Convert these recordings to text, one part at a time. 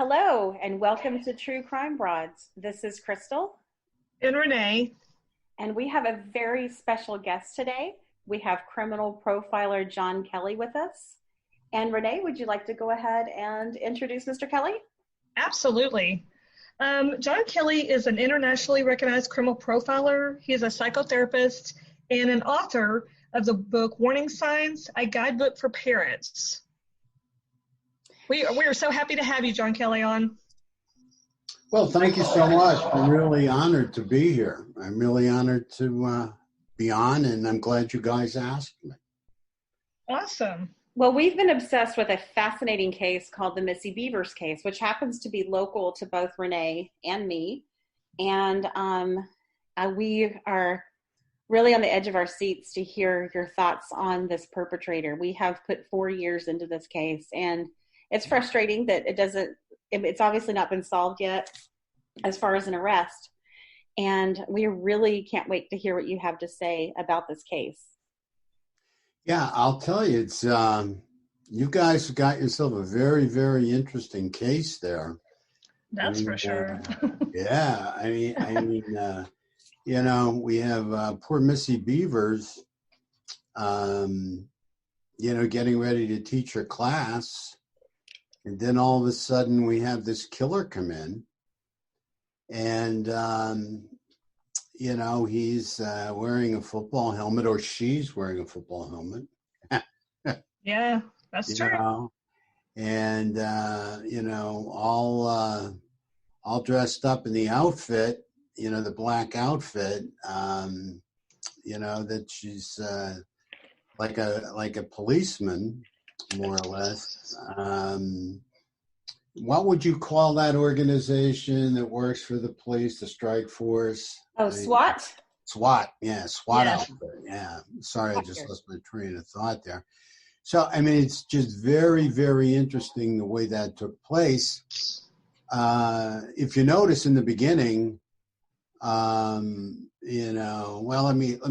Hello, and welcome to True Crime Broads. This is Crystal. And Renee. And we have a very special guest today. We have criminal profiler John Kelly with us. And Renee, would you like to go ahead and introduce Mr. Kelly? Absolutely. John Kelly is an internationally recognized criminal profiler. He is a psychotherapist and an author of the book Warning Signs, a guidebook for parents. We are so happy to have you, John Kelly, on. Well, thank you so much. I'm really honored to be here. I'm really honored to be on, and I'm glad you guys asked me. Awesome. Well, we've been obsessed with a fascinating case called the Missy Bevers case, which happens to be local to both Renee and me. And we are really on the edge of our seats to hear your thoughts on this perpetrator. We have put 4 years into this case, and it's frustrating that it's obviously not been solved yet as far as an arrest. And we really can't wait to hear what you have to say about this case. Yeah, I'll tell you, it's you guys got yourself a very, very interesting case there. That's for sure. Yeah, I mean, we have poor Missy Bevers, getting ready to teach her class, and then all of a sudden we have this killer come in, and he's wearing a football helmet, or she's wearing a football helmet. Yeah, that's true. And all dressed up in the outfit, the black outfit, that she's like a policeman, more or less. What would you call that organization that works for the police, the strike force? Oh, SWAT? SWAT, yeah, SWAT Yes. outfit, yeah. Sorry, I just lost my train of thought there. So, I mean, it's just very, very interesting the way that took place. If you notice in the beginning, let me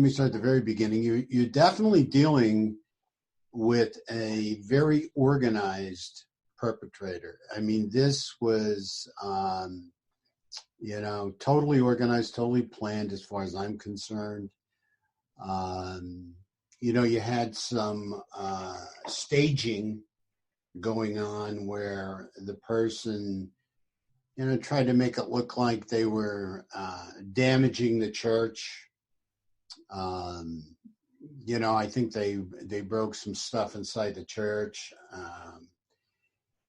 start at the very beginning. You're definitely dealing with a very organized perpetrator. I mean, this was, totally organized, totally planned as far as I'm concerned. You had some staging going on where the person, tried to make it look like they were damaging the church. I think they broke some stuff inside the church.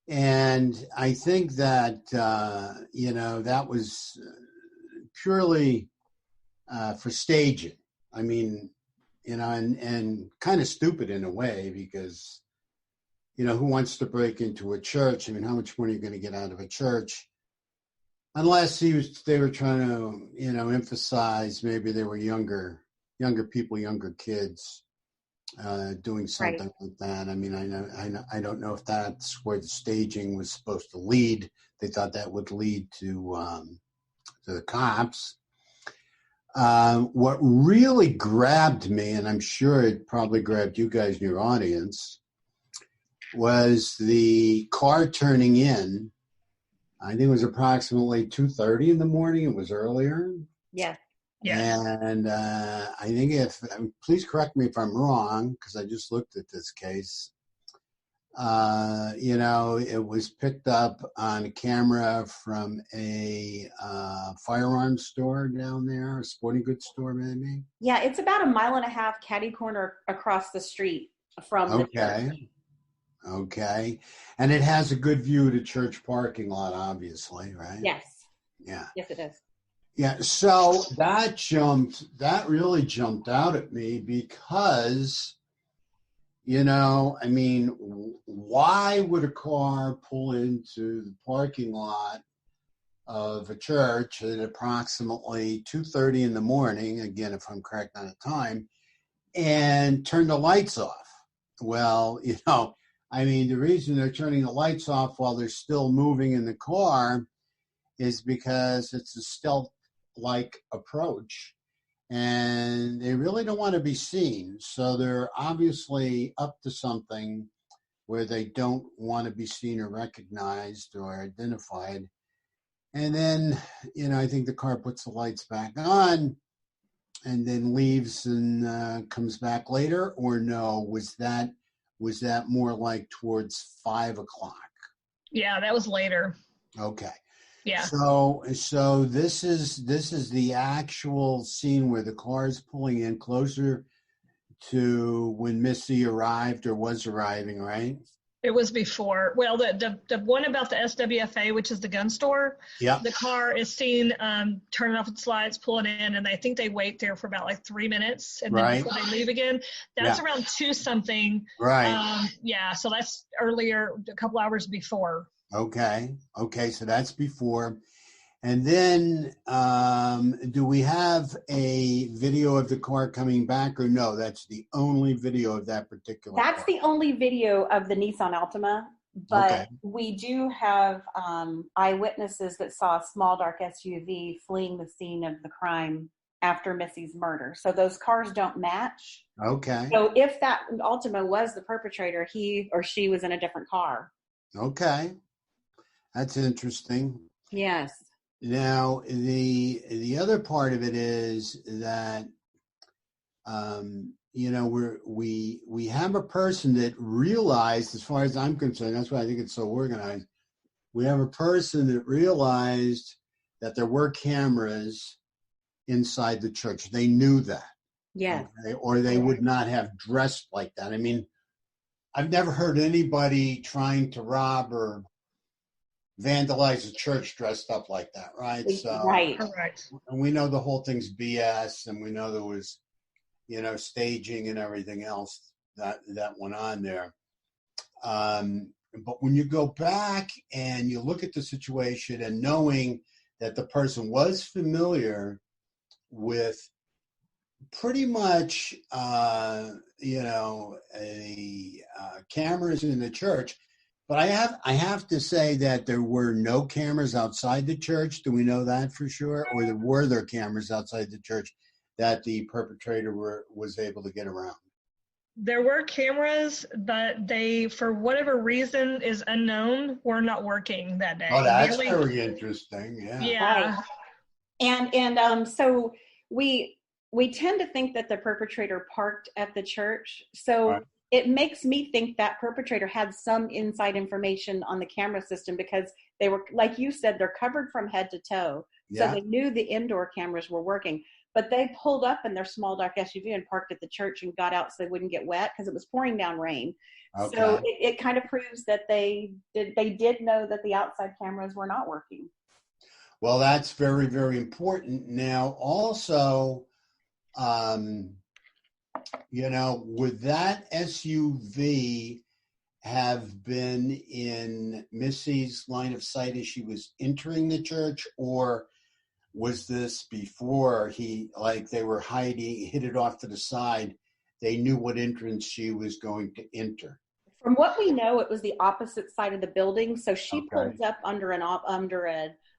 And I think that, that was purely for staging. I mean, and kind of stupid in a way because, who wants to break into a church? I mean, how much money are you going to get out of a church? Unless they were trying to, emphasize maybe they were younger people, younger kids. Doing something like that. I mean, I don't know if that's where the staging was supposed to lead. They thought that would lead to the cops. What really grabbed me, and I'm sure it probably grabbed you guys in your audience, was the car turning in. I think it was approximately 2:30 in the morning. It was earlier. Yeah. Yes. And I think please correct me if I'm wrong, because I just looked at this case. It was picked up on a camera from a firearms store down there, a sporting goods store maybe. Yeah, it's about 1.5 miles catty corner across the street from the church. Okay. And it has a good view of the church parking lot, obviously, right? Yes. Yeah. Yes, it is. Yeah, so that really jumped out at me because, I mean, why would a car pull into the parking lot of a church at approximately 2:30 in the morning, again, if I'm correct on the time, and turn the lights off? Well, I mean, the reason they're turning the lights off while they're still moving in the car is because it's a stealth-like approach, and they really don't want to be seen. So they're obviously up to something where they don't want to be seen or recognized or identified. And then, I think the car puts the lights back on and then leaves and comes back later, or no? Was that more like towards 5 o'clock? Yeah, that was later. Okay. Yeah. So this is the actual scene where the car is pulling in closer to when Missy arrived or was arriving, right? It was before. Well, the one about the SWFA, which is the gun store. Yeah. The car is seen turning off its lights, pulling in, and I think they wait there for about like 3 minutes, and then before they leave again. That's around 2 something. Right. So that's earlier, a couple hours before. Okay. So that's before. And then do we have a video of the car coming back, or no? That's the only video of that particular car. That's the only video of the Nissan Altima, but we do have eyewitnesses that saw a small dark SUV fleeing the scene of the crime after Missy's murder. So those cars don't match. Okay. So if that Altima was the perpetrator, he or she was in a different car. Okay. That's interesting. Yes. Now, the other part of it is that, we have a person that realized, as far as I'm concerned, that's why I think it's so organized. We have a person that realized that there were cameras inside the church. They knew that. Yes. Okay? Or they would not have dressed like that. I mean, I've never heard anybody trying to rob or vandalize a church dressed up like that, right? So, right. Correct. And we know the whole thing's BS, and we know there was, staging and everything else that went on there. But when you go back and you look at the situation and knowing that the person was familiar with pretty much, cameras in the church. But I have to say that there were no cameras outside the church. Do we know that for sure? Or were there cameras outside the church that the perpetrator was able to get around? There were cameras, but they, for whatever reason is unknown, were not working that day. Oh, that's very interesting. Yeah. Right. And so we tend to think that the perpetrator parked at the church. So it makes me think that perpetrator had some inside information on the camera system, because they were, like you said, they're covered from head to toe. So they knew the indoor cameras were working. But they pulled up in their small dark SUV and parked at the church and got out so they wouldn't get wet, because it was pouring down rain. Okay. So it kind of proves that they did know that the outside cameras were not working. Well, that's very, very important. Now, also, would that SUV have been in Missy's line of sight as she was entering the church, or was this before they were hiding, hid it off to the side? They knew what entrance she was going to enter. From what we know, it was the opposite side of the building. So she pulls up under an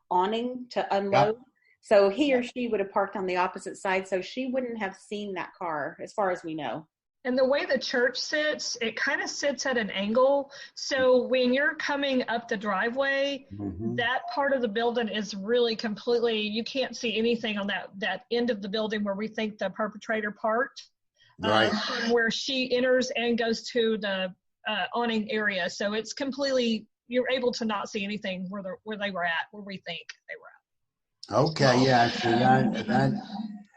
awning to unload. Yep. So he or she would have parked on the opposite side. So she wouldn't have seen that car, as far as we know. And the way the church sits, it kind of sits at an angle. So when you're coming up the driveway, that part of the building is really completely, you can't see anything on that end of the building where we think the perpetrator parked. Right. Where she enters and goes to the awning area. So it's completely, you're able to not see anything where they were at, where we think they were at. Okay, yeah.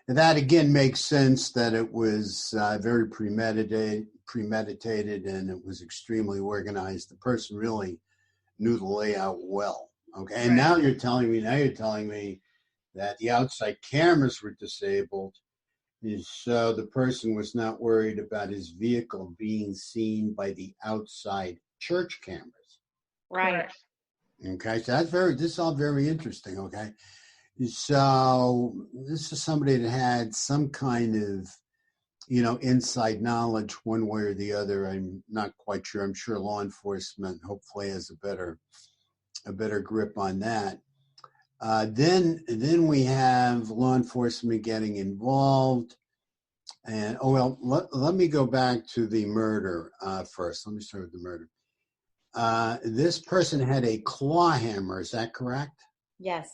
So that again makes sense, that it was very premeditated, and it was extremely organized. The person really knew the layout well. Okay, and now you're telling me that the outside cameras were disabled, so the person was not worried about his vehicle being seen by the outside church cameras. Right. Okay, so this is all very interesting. Okay. So this is somebody that had some kind of, inside knowledge one way or the other. I'm not quite sure. I'm sure law enforcement hopefully has a better grip on that. Then we have law enforcement getting involved. And, let me go back to the murder first. Let me start with the murder. this person had a claw hammer. Is that correct? Yes.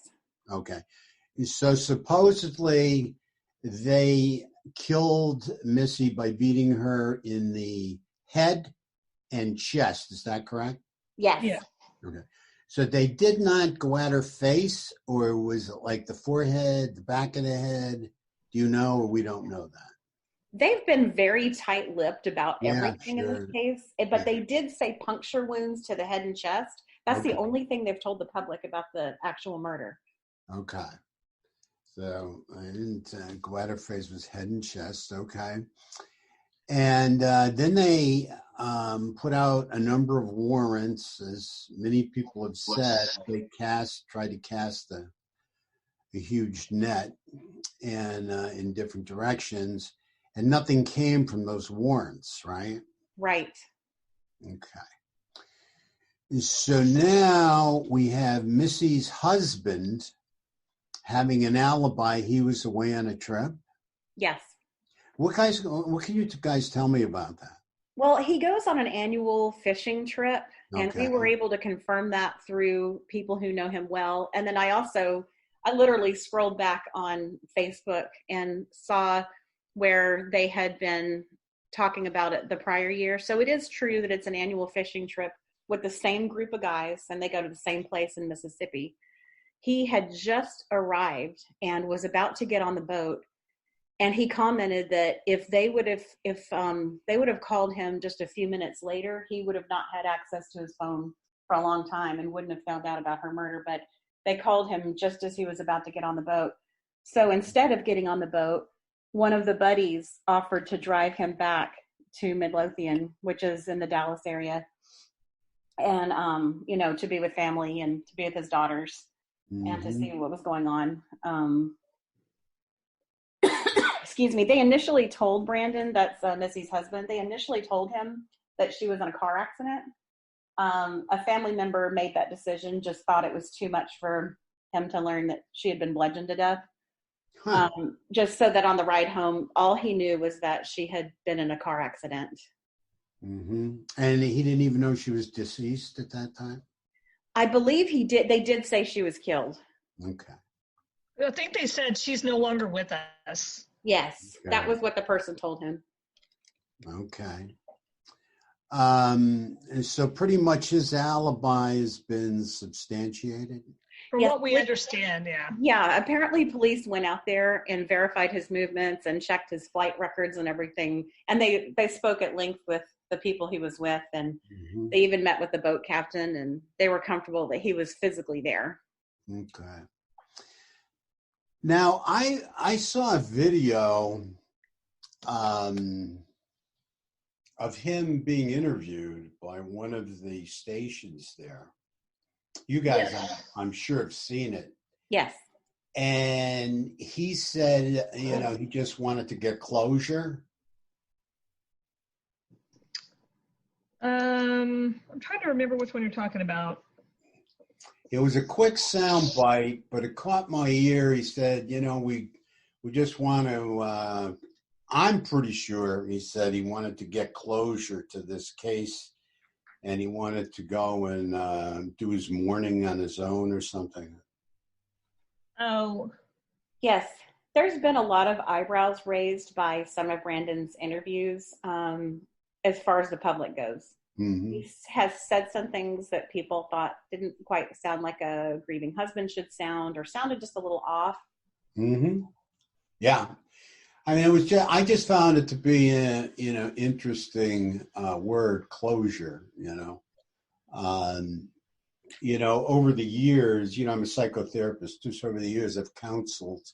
Okay. So supposedly they killed Missy by beating her in the head and chest. Is that correct? Yes. Yeah. Okay. So they did not go at her face, or was it like the forehead, the back of the head? Do you know, or we don't know that? They've been very tight-lipped about everything in this case, but they did say puncture wounds to the head and chest. That's the only thing they've told the public about the actual murder. Okay. So I didn't go at her face, was head and chest. Okay. And then they put out a number of warrants, as many people have said. They tried to cast a huge net and in different directions, and nothing came from those warrants, right? Right. Okay. So now we have Missy's husband having an alibi. He was away on a trip. Yes. What can you guys tell me about that? Well, he goes on an annual fishing trip, and Okay. we were able to confirm that through people who know him well. And then I literally scrolled back on Facebook and saw where they had been talking about it the prior year. So it is true that it's an annual fishing trip with the same group of guys, and they go to the same place in Mississippi. He had just arrived and was about to get on the boat, and he commented that if they would have called him just a few minutes later, he would have not had access to his phone for a long time and wouldn't have found out about her murder. But they called him just as he was about to get on the boat. So instead of getting on the boat, one of the buddies offered to drive him back to Midlothian, which is in the Dallas area, and to be with family and to be with his daughters, and to see what was going on. Excuse me. They initially told Brandon, that's Missy's husband, they initially told him that she was in a car accident. A family member made that decision, just thought it was too much for him to learn that she had been bludgeoned to death. Huh. Just so that on the ride home, all he knew was that she had been in a car accident. Mm-hmm. And he didn't even know she was deceased at that time? I believe he did. They did say she was killed. Okay. I think they said she's no longer with us. Yes, Okay. that was what the person told him. Okay. And so pretty much his alibi has been substantiated? From Yes, what we understand, yeah. Yeah, apparently police went out there and verified his movements and checked his flight records and everything. And they spoke at length with the people he was with, and they even met with the boat captain, and they were comfortable that he was physically there. Okay. Now, I saw a video of him being interviewed by one of the stations there. You guys, Yes. I'm sure, have seen it. Yes. And he said, he just wanted to get closure. I'm trying to remember which one you're talking about. It was a quick sound bite, but it caught my ear. He said, we just want to, I'm pretty sure, he said he wanted to get closure to this case, and he wanted to go and do his mourning on his own or something. Oh. Yes. There's been a lot of eyebrows raised by some of Brandon's interviews as far as the public goes. Mm-hmm. He has said some things that people thought didn't quite sound like a grieving husband should sound, or sounded just a little off. Mm-hmm. Yeah. I mean, I just found it to be an interesting word, closure, over the years, I'm a psychotherapist too, so over the years I've counseled,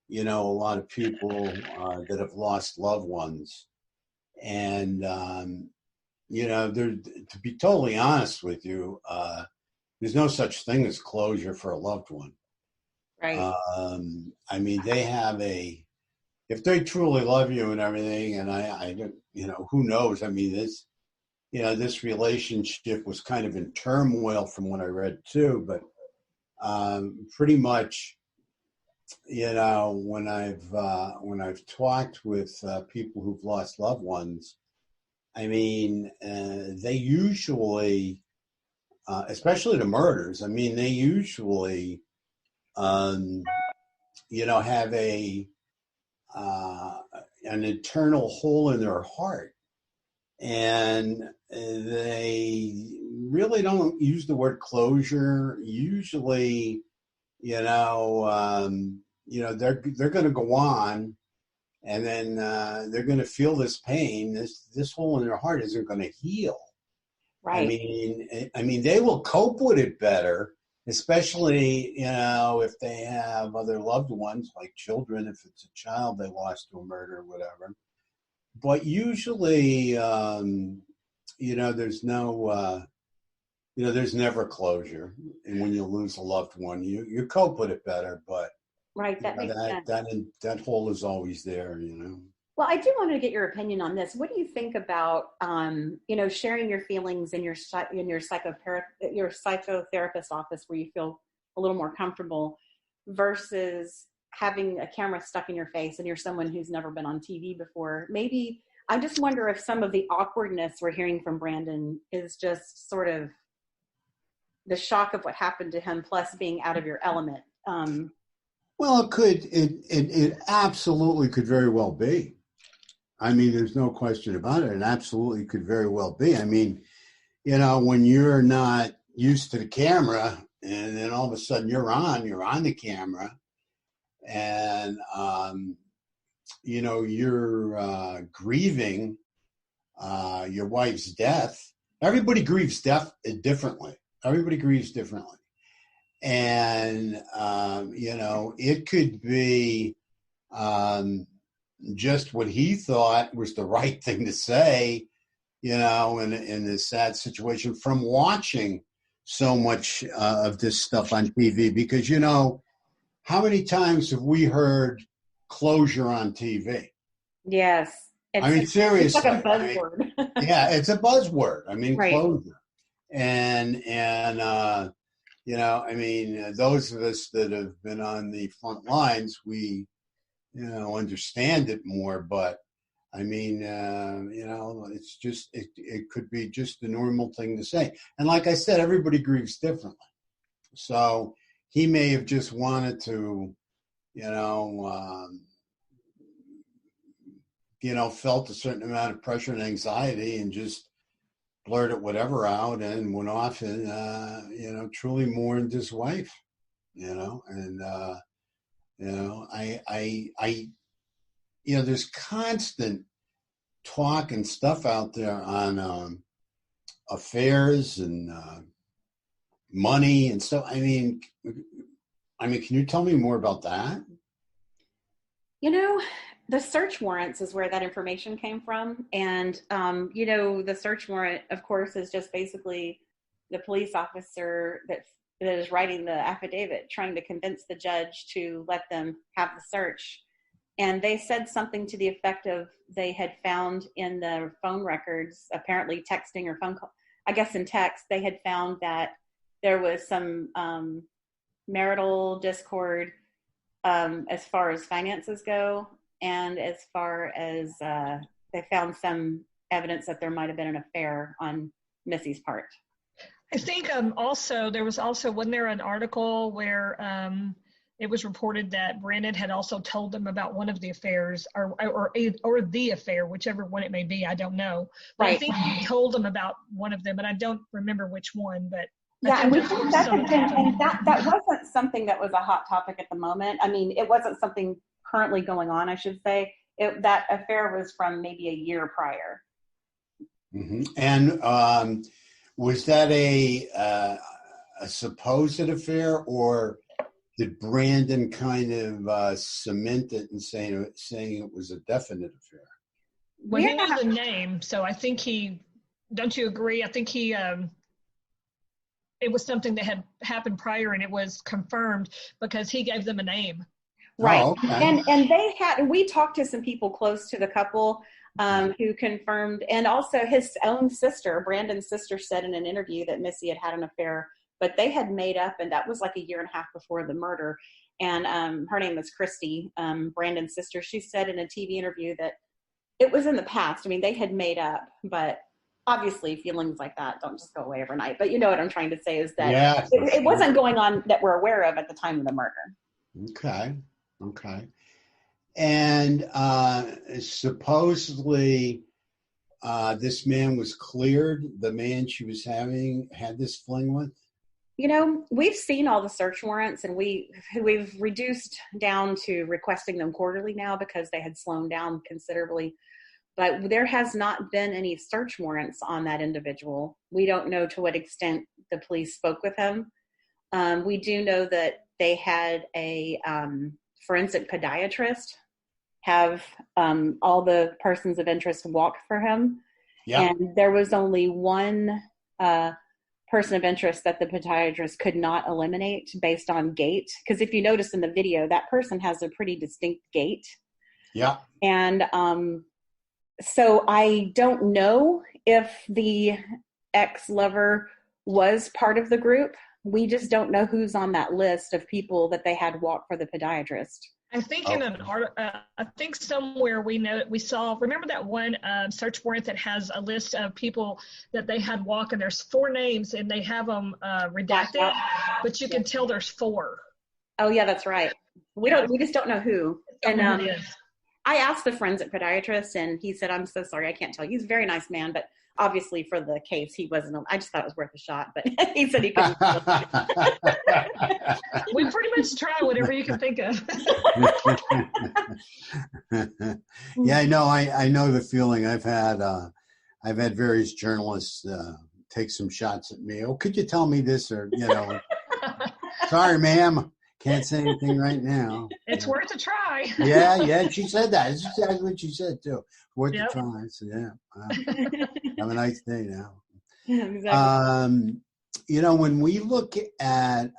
a lot of people that have lost loved ones. And, to be totally honest with you, there's no such thing as closure for a loved one. Right. I mean, they have if they truly love you and everything, and I don't, who knows? I mean, this relationship was kind of in turmoil from what I read too, but pretty much, when I've talked with people who've lost loved ones, I mean, they usually, especially the murders, I mean, they usually, have an internal hole in their heart. And they really don't use the word closure. Usually, they're going to go on, and then they're going to feel this pain. This hole in their heart isn't going to heal. Right. I mean, they will cope with it better, especially if they have other loved ones, like children. If it's a child they lost to a murder or whatever. But usually, there's there's never closure. And when you lose a loved one, you cope with it better. But right, that makes sense. That hole is always there, Well, I do want to get your opinion on this. What do you think about, sharing your feelings in your psychotherapist office where you feel a little more comfortable versus having a camera stuck in your face and you're someone who's never been on TV before? Maybe I just wonder if some of the awkwardness we're hearing from Brandon is just sort of the shock of what happened to him, plus being out of your element. Well, it absolutely could very well be. I mean, there's no question about it. It absolutely could very well be. I mean, when you're not used to the camera and then all of a sudden you're on the camera and, you're grieving your wife's death. Everybody grieves death differently. Everybody grieves differently. And, it could be just what he thought was the right thing to say, in this sad situation from watching so much of this stuff on TV. Because, how many times have we heard closure on TV? Yes. Seriously. It's like a buzzword. It's a buzzword. Right. Closure. And those of us that have been on the front lines, we, understand it more. But it's just, it could be just the normal thing to say. And like I said, everybody grieves differently. So he may have just wanted to, felt a certain amount of pressure and anxiety and just blurted whatever out and went off and, truly mourned his wife, there's constant talk and stuff out there on affairs and money and stuff. Can you tell me more about that? The search warrants is where that information came from. And, the search warrant, of course, is just basically the police officer that is writing the affidavit, trying to convince the judge to let them have the search. And they said something to the effect of they had found in the phone records, apparently texting or phone call, I guess in text, they had found that there was some marital discord as far as finances go. And as far as they found some evidence that there might have been an affair on Missy's part. I think wasn't there an article where it was reported that Brandon had also told them about one of the affairs or the affair, whichever one it may be, I don't know. But right. I think he told them about one of them, and I don't remember which one, but yeah, and that wasn't something that was a hot topic at the moment. It wasn't something currently going on, I should say. That affair was from maybe a year prior. Mm-hmm. And was that a supposed affair, or did Brandon kind of cement it and saying it was a definite affair? Well, he knew the name, so I think don't you agree? I think it was something that had happened prior and it was confirmed because he gave them a name. Right. Oh, okay. And we talked to some people close to the couple who confirmed, and also his own sister, Brandon's sister, said in an interview that Missy had an affair, but they had made up, and that was like a year and a half before the murder. And her name was Christy, Brandon's sister. She said in a TV interview that it was in the past. I mean, they had made up, but obviously feelings like that don't just go away overnight. But you know what I'm trying to say is that Yeah, for it wasn't sure. going on that we're aware of at the time of the murder. Okay. Okay. And supposedly this man was cleared, the man she was had this fling with? You know, we've seen all the search warrants, and we've reduced down to requesting them quarterly now because they had slowed down considerably. But there has not been any search warrants on that individual. We don't know to what extent the police spoke with him. We do know that they had a forensic podiatrist have all the persons of interest walk for him. Yeah. And there was only one person of interest that the podiatrist could not eliminate based on gait. Because if you notice in the video, that person has a pretty distinct gait. Yeah. And so I don't know if the ex-lover was part of the group. We just don't know who's on that list of people that they had walk for the podiatrist. I think in an article, I think somewhere we saw, remember that one search warrant that has a list of people that they had walk, and there's 4 names and they have them redacted, but you can tell there's 4. Oh yeah, that's right. We just don't know who. And I asked the forensic podiatrist, and he said, "I'm so sorry, I can't tell you." He's a very nice man, but obviously for the case, he wasn't. I just thought it was worth a shot, but he said he couldn't. We pretty much try whatever you can think of. Yeah, I know. I know the feeling. I've had various journalists take some shots at me. Oh, could you tell me this? Or sorry, ma'am, can't say anything right now. It's worth a try. Yeah. She said that. That's exactly what she said too. Worth a try. I said, yeah. Have a nice day now. Yeah, exactly. When we look at,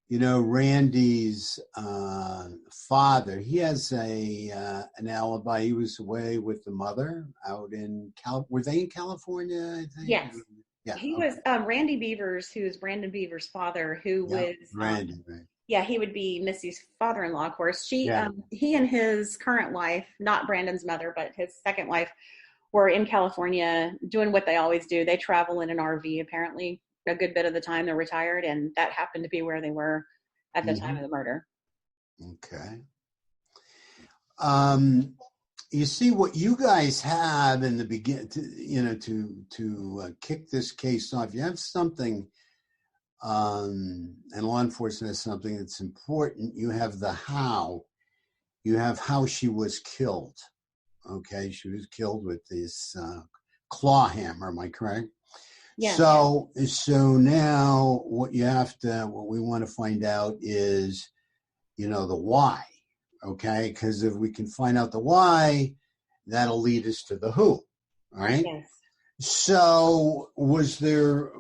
Randy's father, he has an alibi. He was away with the mother out in were they in California, I think? Yes. Yeah. He was Randy Bevers, who's Brandon Bevers' father, who was Randy, right. Yeah, he would be Missy's father-in-law, of course. He and his current wife, not Brandon's mother, but his second wife, were in California doing what they always do. They travel in an RV, apparently, a good bit of the time. They're retired, and that happened to be where they were at the time of the murder. Okay. You see what you guys have in the beginning, to kick this case off. You have something. And law enforcement has something that's important. You have the how. You have how she was killed. Okay, she was killed with this claw hammer. Am I correct? Yeah. So now what we want to find out is, the why. Okay, because if we can find out the why, that'll lead us to the who. All right. Yes. So was there?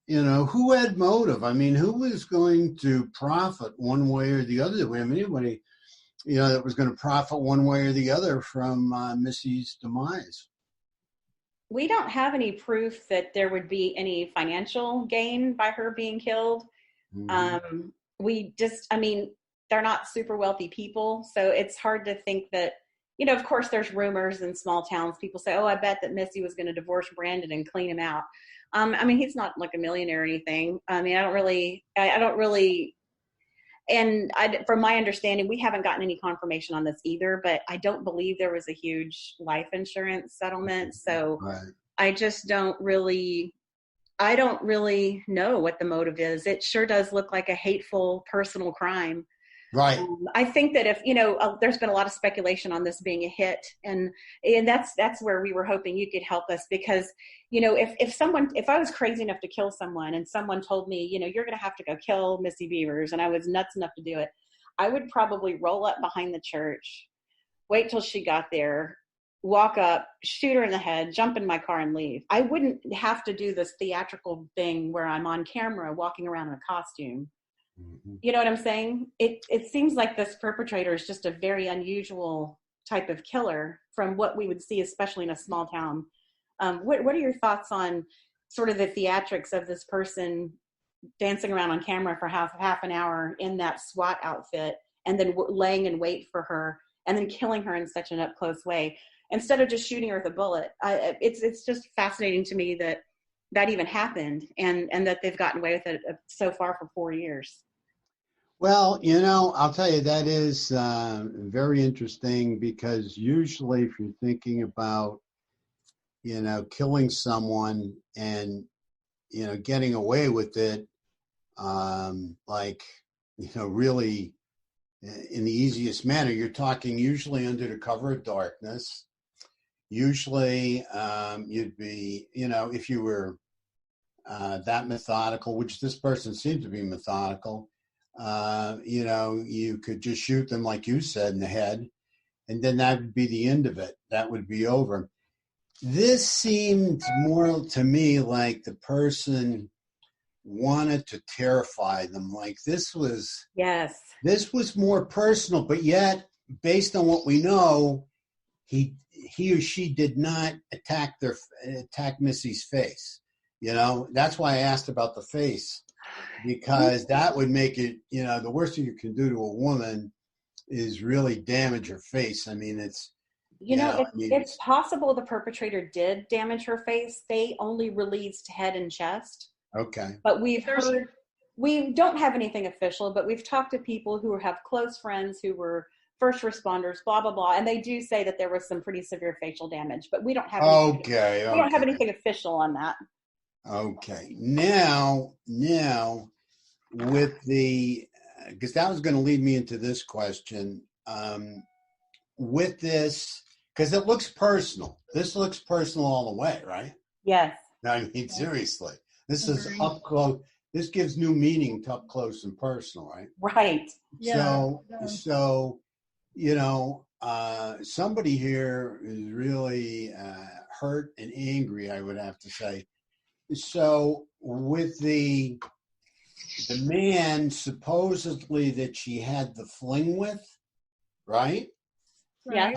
Who had motive? I mean, who was going to profit one way or the other? I mean, anybody, that was going to profit one way or the other from Missy's demise. We don't have any proof that there would be any financial gain by her being killed. Mm-hmm. They're not super wealthy people, so it's hard to think that, of course there's rumors in small towns. People say, oh, I bet that Missy was going to divorce Brandon and clean him out. He's not like a millionaire or anything. From my understanding, we haven't gotten any confirmation on this either, but I don't believe there was a huge life insurance settlement. So right. I don't really know what the motive is. It sure does look like a hateful personal crime. Right. I think that if, there's been a lot of speculation on this being a hit, and that's where we were hoping you could help us, because, if I was crazy enough to kill someone and someone told me, you're going to have to go kill Missy Bevers, and I was nuts enough to do it, I would probably roll up behind the church, wait till she got there, walk up, shoot her in the head, jump in my car and leave. I wouldn't have to do this theatrical thing where I'm on camera walking around in a costume. Mm-hmm. You know what I'm saying? It seems like this perpetrator is just a very unusual type of killer from what we would see, especially in a small town. What are your thoughts on sort of the theatrics of this person dancing around on camera for half an hour in that SWAT outfit, and then laying in wait for her and then killing her in such an up close way instead of just shooting her with a bullet. It's just fascinating to me that even happened and that they've gotten away with it so far for 4 years. Well, I'll tell you, that is very interesting, because usually if you're thinking about, killing someone and, getting away with it, really in the easiest manner, you're talking usually under the cover of darkness. Usually you'd be, if you were that methodical, which this person seemed to be methodical, you could just shoot them, like you said, in the head, and then that would be the end of it. That would be over. This seemed more to me like the person wanted to terrify them. Like this was more personal, but yet, based on what we know, he or she did not attack Missy's face. That's why I asked about the face, because that would make it, the worst thing you can do to a woman is really damage her face. I mean, it's, it's possible the perpetrator did damage her face. They only released head and chest. Okay. But we don't have anything official, but we've talked to people who have close friends who were first responders, blah, blah, blah. And they do say that there was some pretty severe facial damage, but we don't have we don't have anything official on that. Okay. Now with because that was going to lead me into this question, with this, because it looks personal. This looks personal all the way, right? Yes. I mean, seriously, this is up close. This gives new meaning to up close and personal, right? Right. Yeah. So, somebody here is really hurt and angry, I would have to say. So with the man supposedly that she had the fling with, right? Yeah.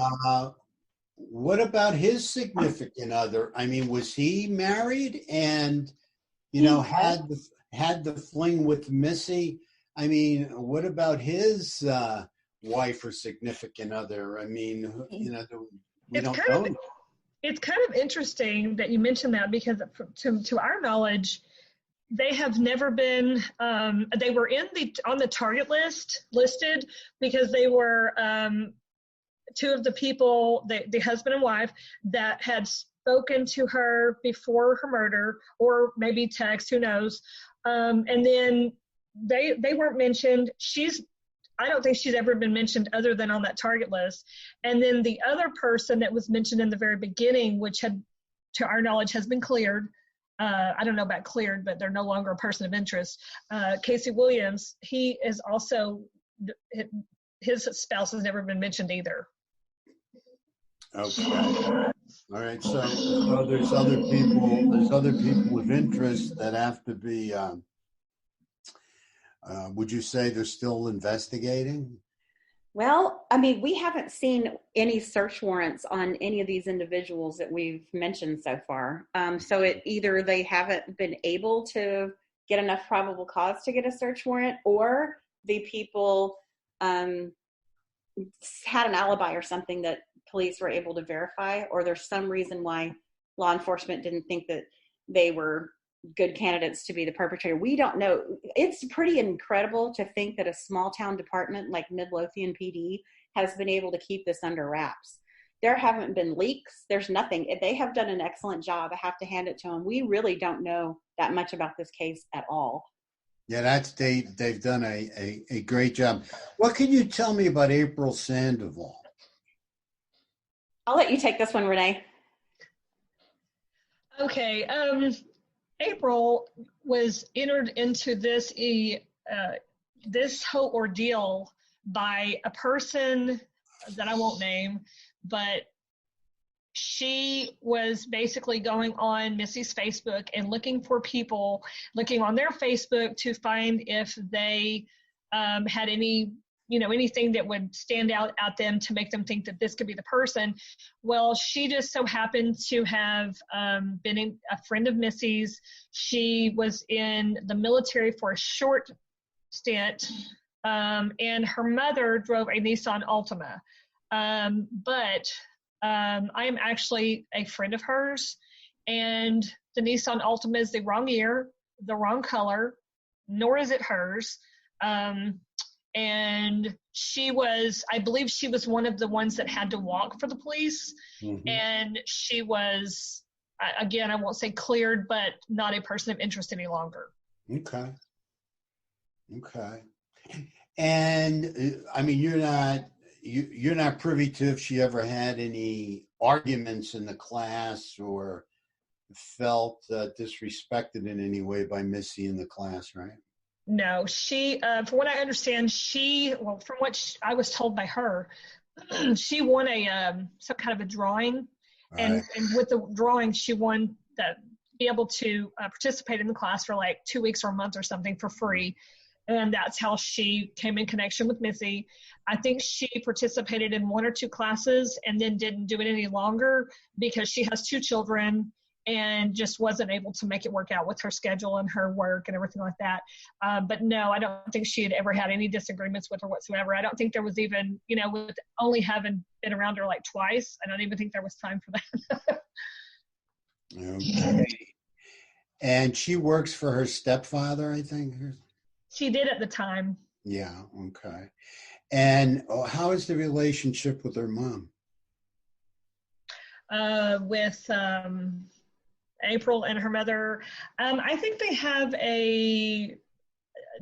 What about his significant other? I mean, was he married and, had the fling with Missy? I mean, what about his wife or significant other? I mean, we don't know. It's kind of interesting that you mentioned that, because to our knowledge, they have never been. They were on the target listed because they were two of the people, the husband and wife, that had spoken to her before her murder, or maybe text, who knows. And then they weren't mentioned. I don't think she's ever been mentioned other than on that target list. And then the other person that was mentioned in the very beginning, which had, to our knowledge, has been cleared. I don't know about cleared, but they're no longer a person of interest. Casey Williams, he is also, his spouse has never been mentioned either. Okay. All right. So there's other people of interest that have to be, would you say they're still investigating? Well, I mean, we haven't seen any search warrants on any of these individuals that we've mentioned so far. So either they haven't been able to get enough probable cause to get a search warrant, or the people had an alibi or something that police were able to verify, or there's some reason why law enforcement didn't think that they were good candidates to be the perpetrator. We don't know. It's pretty incredible to think that a small town department like Midlothian PD has been able to keep this under wraps. There haven't been leaks. There's nothing. They have done an excellent job. I have to hand it to them. We really don't know that much about this case at all. Yeah, they've done a great job. What can you tell me about April Sandoval? I'll let you take this one, Renee. Okay. April was entered into this whole ordeal by a person that I won't name, but she was basically going on Missy's Facebook and looking for people, looking on their Facebook to find if they had any, anything that would stand out at them to make them think that this could be the person. Well, she just so happened to have been a friend of Missy's. She was in the military for a short stint, and her mother drove a Nissan Altima. But I am actually a friend of hers, and the Nissan Altima is the wrong year, the wrong color, nor is it hers. And I believe she was one of the ones that had to walk for the police. Mm-hmm. And she was, again, I won't say cleared, but not a person of interest any longer. Okay. And I mean, you're not privy to if she ever had any arguments in the class or felt disrespected in any way by Missy in the class, right? No, she, from what I understand, from what I was told by her, she won some kind of a drawing, and with the drawing, she won be able to participate in the class for like 2 weeks or a month or something for free, and that's how she came in connection with Missy. I think she participated in 1 or 2 classes and then didn't do it any longer because she has 2 children and just wasn't able to make it work out with her schedule and her work and everything like that. But no, I don't think she had ever had any disagreements with her whatsoever. I don't think there was even, with only having been around her like twice, I don't even think there was time for that. Okay. And she works for her stepfather, I think? She did at the time. Yeah, okay. And how is the relationship with her mom? With April and her mother, I think they have a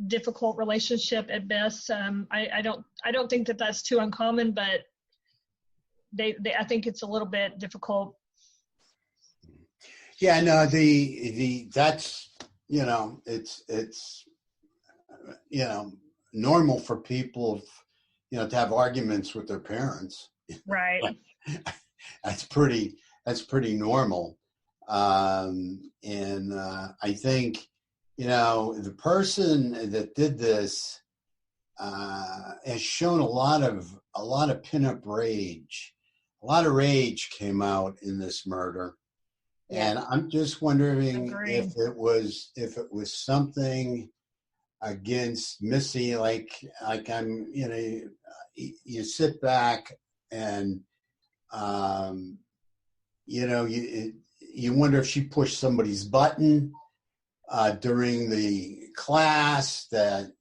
difficult relationship at best. I don't think that that's too uncommon, but I think it's a little bit difficult. Yeah, no, that's it's normal for people to have arguments with their parents. Right. That's pretty normal. And I think, the person that did this has shown a lot of pinup rage. A lot of rage came out in this murder. Yeah. And I'm just wondering Agreed. if it was something against Missy, like I'm, you sit back and, you wonder if she pushed somebody's button during the class that,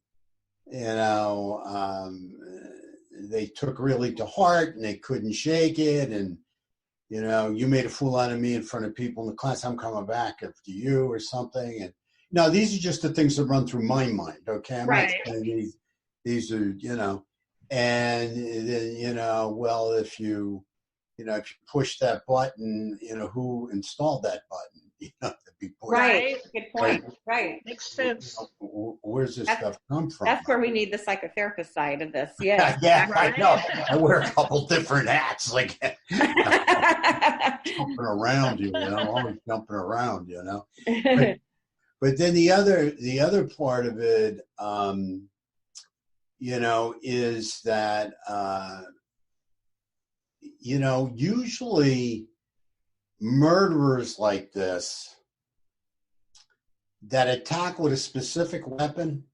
they took really to heart and they couldn't shake it. And, you made a fool out of me in front of people in the class. I'm coming back after you or something. And no, these are just the things that run through my mind. Okay. I'm right. not saying these are, and then, well, if you push that button, who installed that button? Right. Good point. Right. Makes sense. Where's this stuff come from? That's where we need the psychotherapist side of this. Yeah. Yeah, right. I know. I wear a couple different hats, like jumping around, always jumping around, But then the other part of it, is that, usually murderers like this that attack with a specific weapon,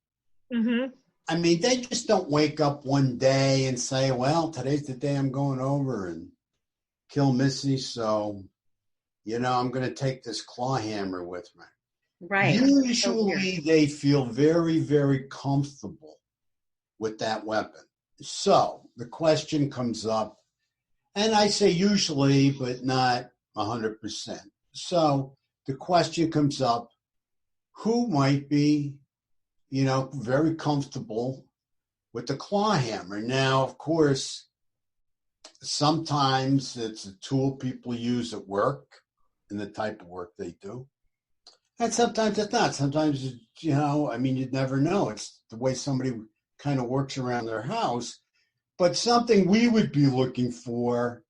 mm-hmm. I mean, they just don't wake up one day and say, well, today's the day I'm going over and kill Missy, so, I'm going to take this claw hammer with me. Right. Usually they feel very, very comfortable with that weapon. So the question comes up, and I say usually, but not 100%. So the question comes up, who might be, very comfortable with the claw hammer? Now, of course, sometimes it's a tool people use at work and the type of work they do. And sometimes it's not. Sometimes, you'd never know. It's the way somebody kind of works around their house. But something we would be looking for,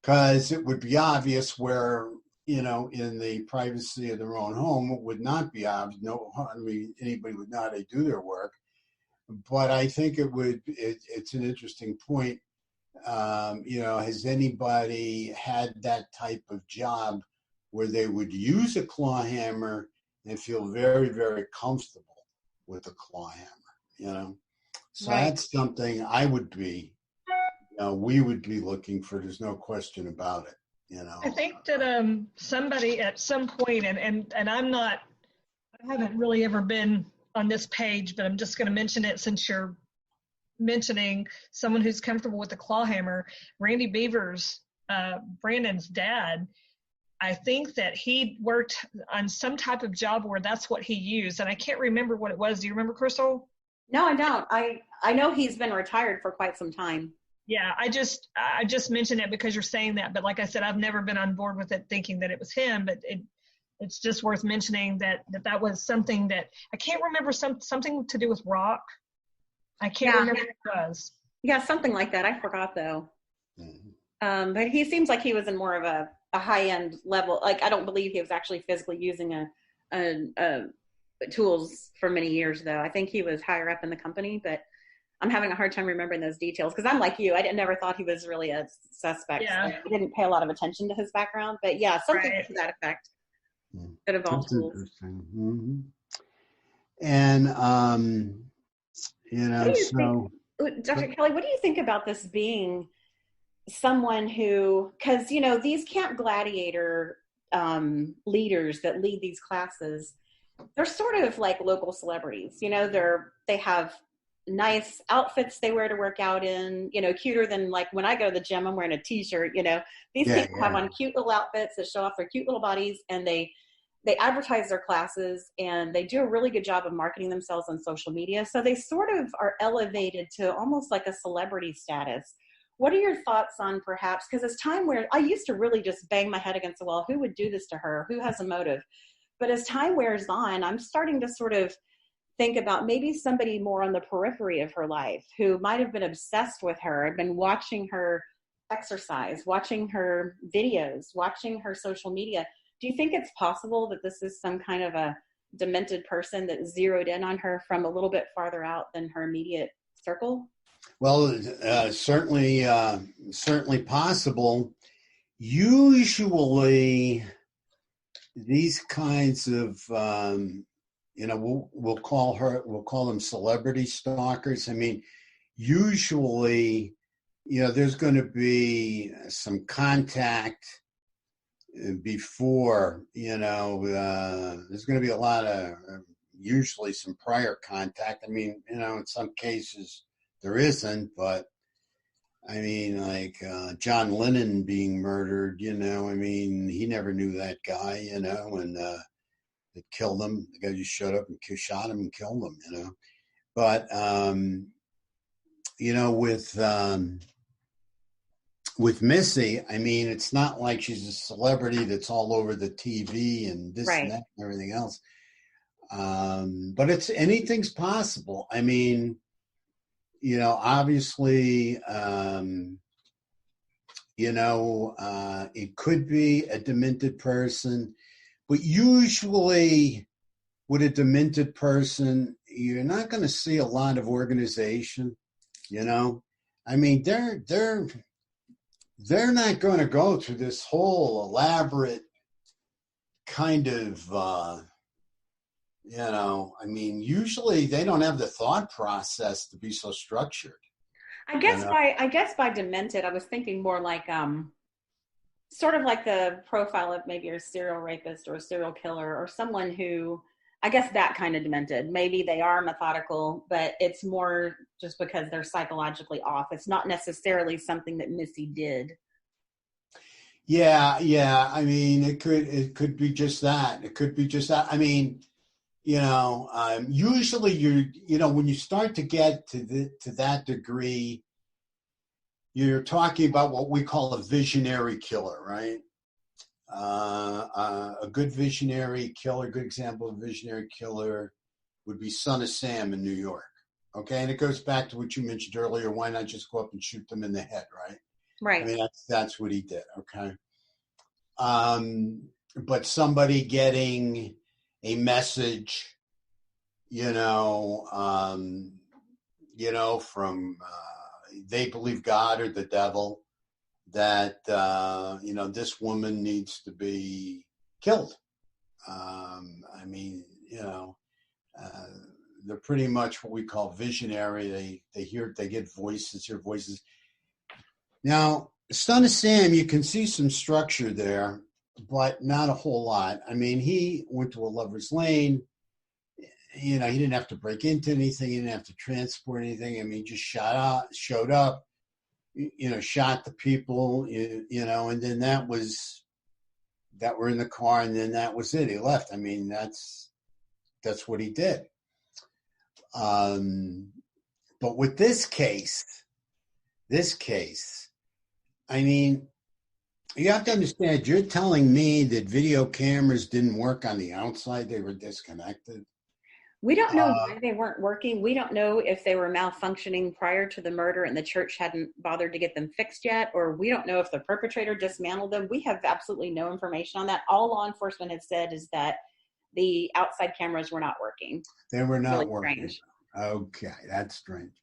because it would be obvious where, in the privacy of their own home, it would not be obvious. Anybody would know how to do their work. But I think it's an interesting point. Has anybody had that type of job where they would use a claw hammer and feel very, very comfortable with the claw hammer, So right. That's something I would be we would be looking for. There's no question about it. I think that somebody at some point, and I haven't really ever been on this page, but I'm just going to mention it since you're mentioning someone who's comfortable with the claw hammer. Randy Bevers, Brandon's dad, I think that he worked on some type of job where that's what he used, and I can't remember what it was. Do you remember, Crystal? No, I don't. I know he's been retired for quite some time. Yeah, I just mentioned it because you're saying that, but like I said, I've never been on board with it thinking that it was him, but it's just worth mentioning that was something that I can't remember, something to do with rock. I can't remember what it was. Yeah, something like that. I forgot though. Mm-hmm. But he seems like he was in more of a high-end level. Like, I don't believe he was actually physically using a tools for many years though. I think he was higher up in the company, but I'm having a hard time remembering those details because I'm like you. I never thought he was really a suspect. Yeah. So I didn't pay a lot of attention to his background, but yeah, something to that effect. Could have all tools. Mm-hmm. And Dr. Kelly, what do you think about this being someone who, because these Camp Gladiator leaders that lead these classes, they're sort of like local celebrities. They have nice outfits they wear to work out in, cuter than like when I go to the gym, I'm wearing a t-shirt, these people have on cute little outfits that show off their cute little bodies, and they advertise their classes, and they do a really good job of marketing themselves on social media. So they sort of are elevated to almost like a celebrity status. What are your thoughts on perhaps, because it's time where I used to really just bang my head against the wall, who would do this to her? Who has a motive? But as time wears on, I'm starting to sort of think about maybe somebody more on the periphery of her life who might have been obsessed with her, been watching her exercise, watching her videos, watching her social media. Do you think it's possible that this is some kind of a demented person that zeroed in on her from a little bit farther out than her immediate circle? Well, certainly possible. Usually, these kinds of we'll call them celebrity stalkers. I mean, usually, there's going to be some contact before, there's going to be a lot of, usually some prior contact. I mean, in some cases there isn't, but I mean, like John Lennon being murdered, I mean, he never knew that guy, and it killed him. The guy just showed up and shot him and killed him, But, with Missy, I mean, it's not like she's a celebrity that's all over the TV and this and that and everything else. But anything's possible. I mean, obviously, it could be a demented person, but usually with a demented person, you're not going to see a lot of organization, I mean, they're not going to go through this whole elaborate kind of, I mean, usually they don't have the thought process to be so structured. I guess by demented, I was thinking more like, sort of like the profile of maybe a serial rapist or a serial killer or someone who, I guess that kind of demented. Maybe they are methodical, but it's more just because they're psychologically off. It's not necessarily something that Missy did. Yeah. I mean, it could be just that. It could be just that. I mean, usually when you start to get to that degree, you're talking about what we call a visionary killer, right? A good visionary killer, good example of a visionary killer would be Son of Sam in New York. Okay, and it goes back to what you mentioned earlier. Why not just go up and shoot them in the head, right? Right. I mean, that's what he did. Okay. But somebody getting a message, from they believe God or the devil, that this woman needs to be killed. I mean, they're pretty much what we call visionary. They get voices, hear voices. Now, Son of Sam, you can see some structure there, but not a whole lot. I mean, he went to a lover's lane. You know, he didn't have to break into anything. He didn't have to transport anything. I mean, just showed up, you know, shot the people, you know, and then that were in the car, and then that was it. He left. I mean, that's what he did. But with this case, I mean, you have to understand, you're telling me that video cameras didn't work on the outside, they were disconnected? We don't know why they weren't working. We don't know if they were malfunctioning prior to the murder and the church hadn't bothered to get them fixed yet, or we don't know if the perpetrator dismantled them. We have absolutely no information on that. All law enforcement has said is that the outside cameras were not working. They were not really working. Strange. Okay, that's strange.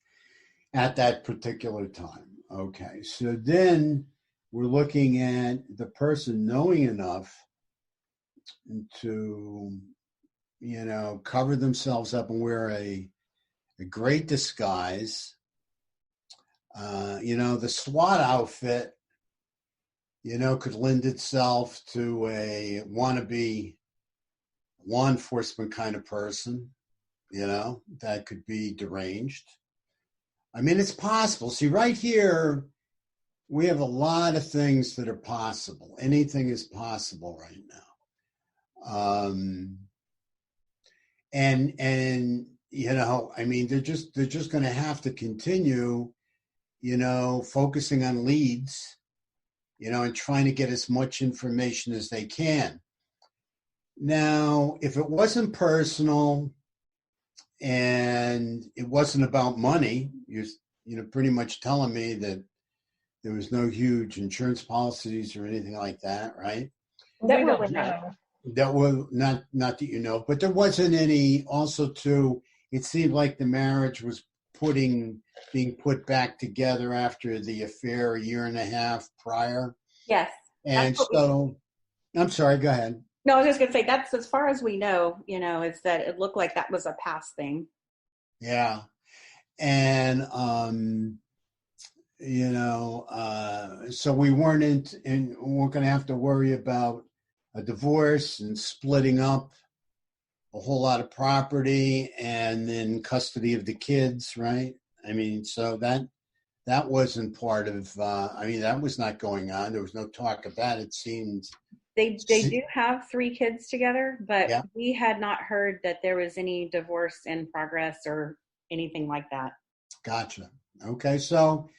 At that particular time. Okay, so then we're looking at the person knowing enough to, you know, cover themselves up and wear a great disguise. You know, the SWAT outfit, you know, could lend itself to a wannabe law enforcement kind of person, you know, that could be deranged. I mean, it's possible. See, right here, we have a lot of things that are possible. Anything is possible right now. And you know, I mean, they're just going to have to continue, you know, focusing on leads, you know, and trying to get as much information as they can. Now, if it wasn't personal and it wasn't about money, you're, you know, pretty much telling me that there was no huge insurance policies or anything like that, right? That we don't know. That was not that you know, but there wasn't any. Also, too, it seemed like the marriage was being put back together after the affair a year and a half prior. Yes. And so, I'm sorry. Go ahead. No, I was just going to say that's as far as we know. You know, is that it looked like that was a past thing. Yeah, and you know, so we weren't we're going to have to worry about a divorce and splitting up a whole lot of property and then custody of the kids, right? I mean, so that wasn't part of, I mean, that was not going on. There was no talk of that, it seemed. They do have 3 kids together, but yeah. We had not heard that there was any divorce in progress or anything like that. Gotcha. Okay, so,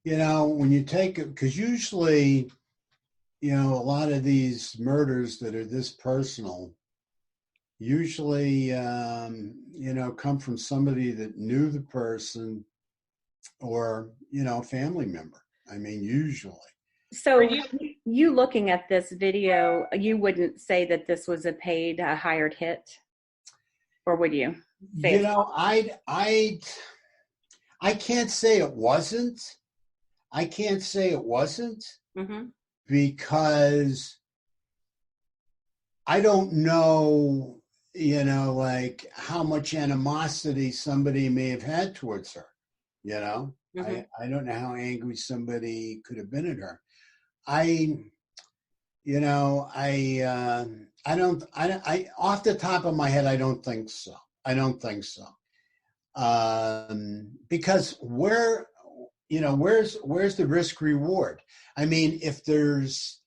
you know, when you take it, because usually, you know, a lot of these murders that are this personal usually, you know, come from somebody that knew the person or, you know, a family member. I mean, usually. So you looking at this video, you wouldn't say that this was a paid, hired hit? Or would you? You know, I can't say it wasn't. I can't say it wasn't. Mm-hmm. Because I don't know, you know, like how much animosity somebody may have had towards her, you know. Mm-hmm. I don't know how angry somebody could have been at her. I off the top of my head, I don't think so. Because where's the risk reward? I mean, if there's,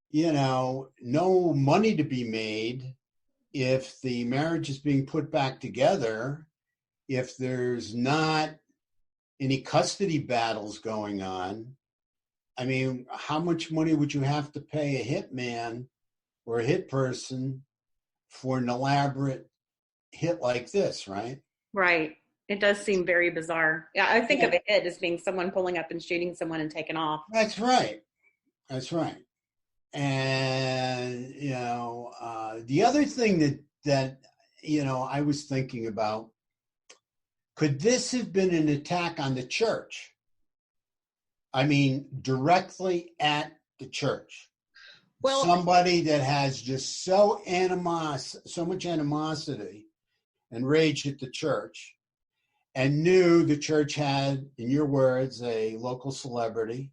you know, no money to be made, if the marriage is being put back together, if there's not any custody battles going on, I mean, how much money would you have to pay a hitman or a hit person for an elaborate hit like this, right? Right. It does seem very bizarre. Yeah, I think of a hit as being someone pulling up and shooting someone and taking off. That's right. And, you know, the other thing that, you know, I was thinking about, could this have been an attack on the church? I mean, directly at the church. Well, somebody that has just so much animosity and rage at the church, and knew the church had, in your words, a local celebrity,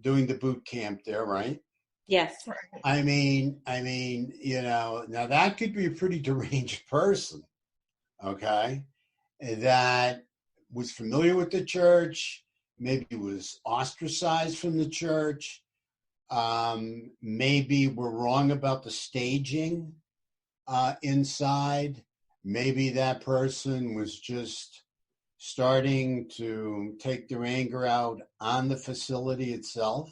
doing the boot camp there, right? Yes. I mean, now that could be a pretty deranged person, okay, that was familiar with the church, maybe was ostracized from the church, maybe were wrong about the staging inside. Maybe that person was just starting to take their anger out on the facility itself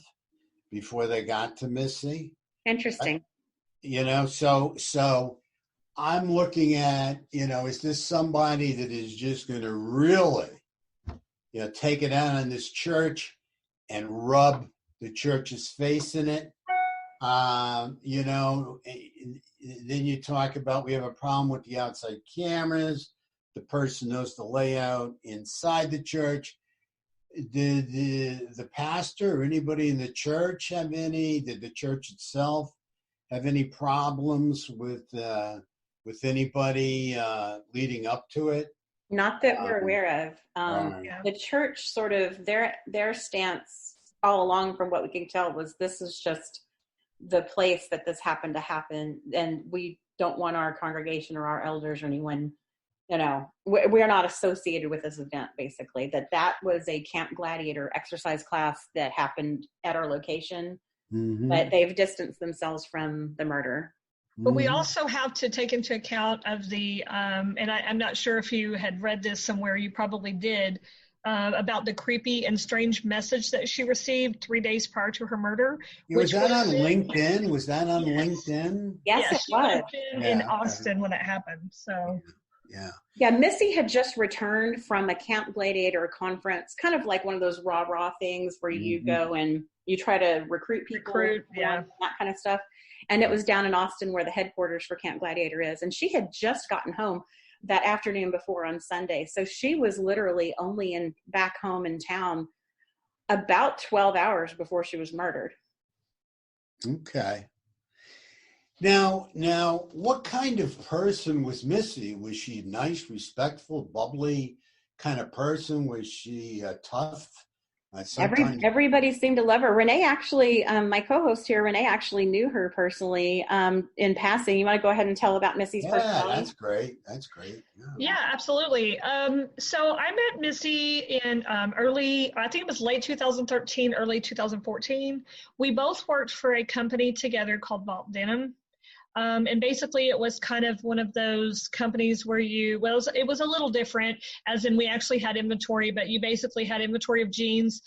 before they got to Missy. Interesting. So I'm looking at, is this somebody that is just going to really, take it out on this church and rub the church's face in it? Then you talk about, we have a problem with the outside cameras. The person knows the layout inside the church. Did the pastor or anybody in the church did the church itself have any problems with anybody leading up to it? Not that we're aware of. The church sort of, their stance all along, from what we can tell, was this is just the place that this happened to happen, and we don't want our congregation or our elders or anyone, we're not associated with this event, basically. That was a Camp Gladiator exercise class that happened at our location, but they've distanced themselves from the murder. But we also have to take into account of the, and I'm not sure if you had read this somewhere, you probably did, about the creepy and strange message that she received 3 days prior to her murder. Was that on LinkedIn? Was that on LinkedIn? Yes, it was. In Austin when it happened. So. Yeah, Missy had just returned from a Camp Gladiator conference, kind of like one of those rah-rah things where you go and you try to recruit people, that kind of stuff. And it was down in Austin where the headquarters for Camp Gladiator is. And she had just gotten home that afternoon before on Sunday. So she was literally only back home in town about 12 hours before she was murdered. Okay. Now, what kind of person was Missy? Was she nice, respectful, bubbly kind of person? Was she tough? Everybody seemed to love her. Renee actually, my co-host here, Renee actually knew her personally in passing. You want to go ahead and tell about Missy's personality? That's great. Yeah, absolutely. So I met Missy in I think it was late 2013, early 2014. We both worked for a company together called Vault Denim. And basically it was kind of one of those companies where it was a little different, as in we actually had inventory, but you basically had inventory of jeans.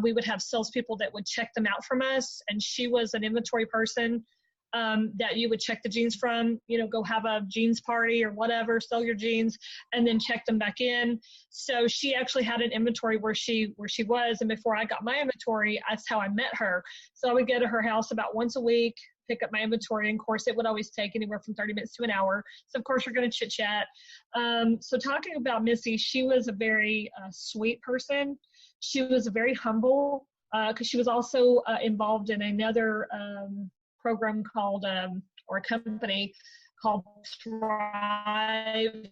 We would have salespeople that would check them out from us. And she was an inventory person that you would check the jeans from, go have a jeans party or whatever, sell your jeans, and then check them back in. So she actually had an inventory where she was. And before I got my inventory, that's how I met her. So I would go to her house about once a week, pick up my inventory. And of course, it would always take anywhere from 30 minutes to an hour. So of course, we're going to chit chat. So talking about Missy, she was a very sweet person. She was very humble because she was also involved in another program called, or a company called Thrive,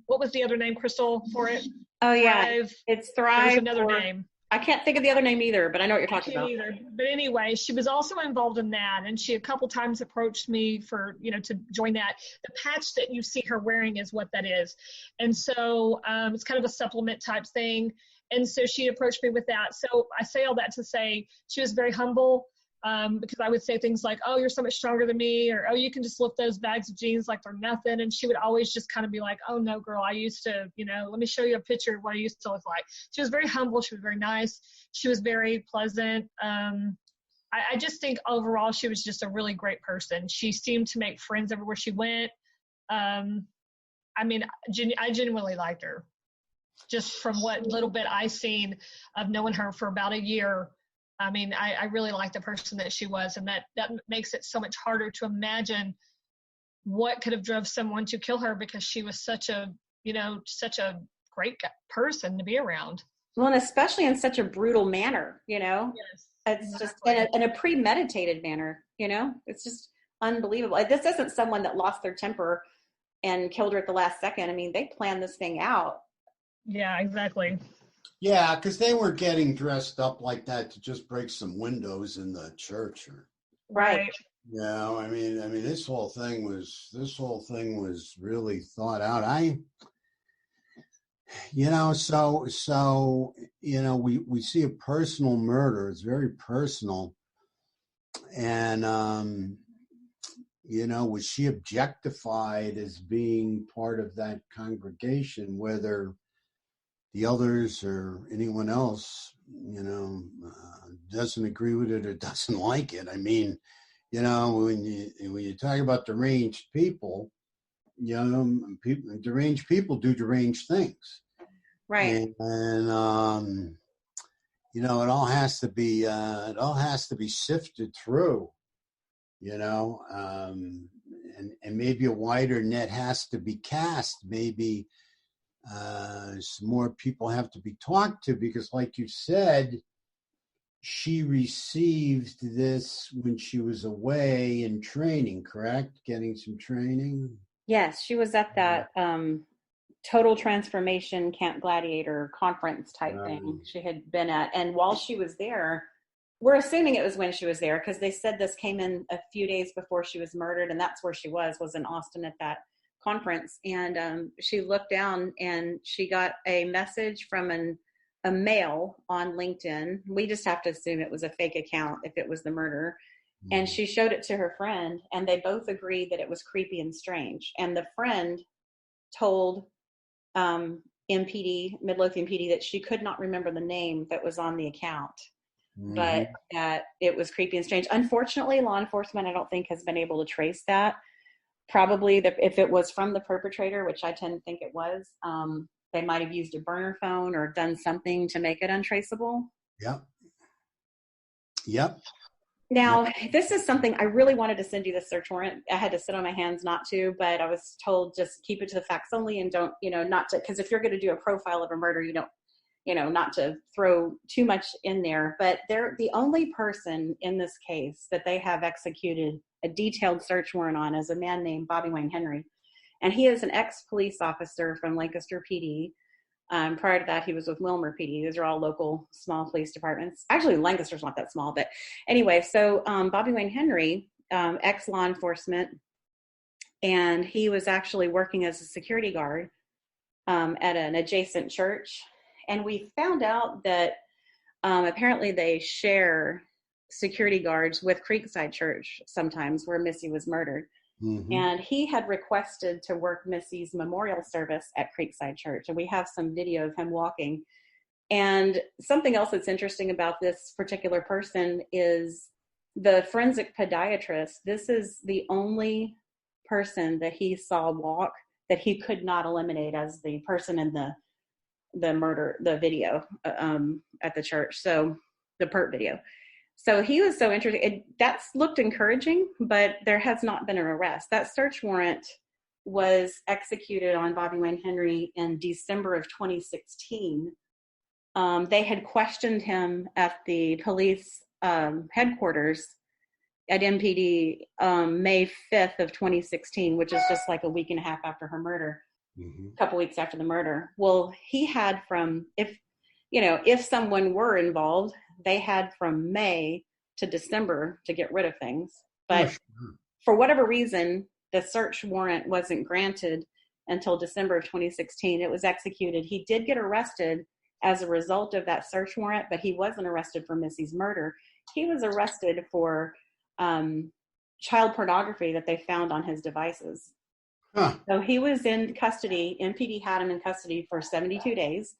what was the other name, Crystal, for it? Oh, yeah. Thrive. It's Thrive. There's another name. I can't think of the other name either, but I know what you're talking about. Either. But anyway, she was also involved in that, and she a couple times approached me for, to join that. The patch that you see her wearing is what that is. And so it's kind of a supplement type thing. And so she approached me with that. So I say all that to say she was very humble because I would say things like, oh, you're so much stronger than me, or, oh, you can just lift those bags of jeans like they're nothing. And she would always just kind of be like, oh, no, girl, I used to, let me show you a picture of what I used to look like. She was very humble. She was very nice. She was very pleasant. I just think overall she was just a really great person. She seemed to make friends everywhere she went. I genuinely liked her. Just from what little bit I seen of knowing her for about a year, I really liked the person that she was, and that makes it so much harder to imagine what could have drove someone to kill her, because she was such a great person to be around. Well, and especially in such a brutal manner, Yes, it's just in a premeditated manner, it's just unbelievable. This isn't someone that lost their temper and killed her at the last second. They planned this thing out. Yeah, exactly. Yeah, because they were getting dressed up like that to just break some windows in the church. Or, Right. I mean, this whole thing was really thought out. We see a personal murder. It's very personal, and was she objectified as being part of that congregation, whether the others or anyone else, doesn't agree with it or doesn't like it? I mean, when you talk about deranged people, deranged people do deranged things, Right. and it all has to be sifted through, and maybe a wider net has to be cast. Maybe some more people have to be talked to, because, like you said, she received this when she was away in training, correct? Getting some training. Yes, she was at that Total Transformation Camp Gladiator conference type thing she had been at. And while she was there, we're assuming it was when she was there, because they said this came in a few days before she was murdered, and that's where she was in Austin at that conference. And she looked down and she got a message from a male on LinkedIn. We just have to assume it was a fake account if it was the murderer. And she showed it to her friend, and they both agreed that it was creepy and strange. And the friend told MPD, Midlothian PD, that she could not remember the name that was on the account, but that it was creepy and strange. Unfortunately, law enforcement, I don't think, has been able to trace that. Probably if it was from the perpetrator, which I tend to think it was, they might have used a burner phone or done something to make it untraceable. Yep. Now, this is something I really wanted to send you the search warrant. I had to sit on my hands not to, but I was told just keep it to the facts only and don't, not to, because if you're going to do a profile of a murder, you don't, not to throw too much in there. But they're the only person in this case that they have executed a detailed search warrant on is a man named Bobby Wayne Henry. And he is an ex-police officer from Lancaster PD. Prior to that, he was with Wilmer PD. These are all local small police departments. Actually, Lancaster's not that small, but anyway, so Bobby Wayne Henry, ex-law enforcement, and he was actually working as a security guard at an adjacent church. And we found out that apparently they share security guards with Creekside Church sometimes, where Missy was murdered. And he had requested to work Missy's memorial service at Creekside Church. And we have some video of him walking. And something else that's interesting about this particular person is the forensic podiatrist. This is the only person that he saw walk that he could not eliminate as the person in the murder, the video at the church. So the perp video. So he was so interested. That's looked encouraging, but there has not been an arrest. That search warrant was executed on Bobby Wayne Henry in December of 2016. They had questioned him at the police headquarters at MPD May 5th of 2016, which is just like a week and a half after her murder, a couple weeks after the murder. Well, he had if someone were involved, they had from May to December to get rid of things. But for whatever reason, the search warrant wasn't granted until December of 2016. It was executed. He did get arrested as a result of that search warrant, but he wasn't arrested for Missy's murder. He was arrested for child pornography that they found on his devices. So he was in custody. MPD had him in custody for 72 days.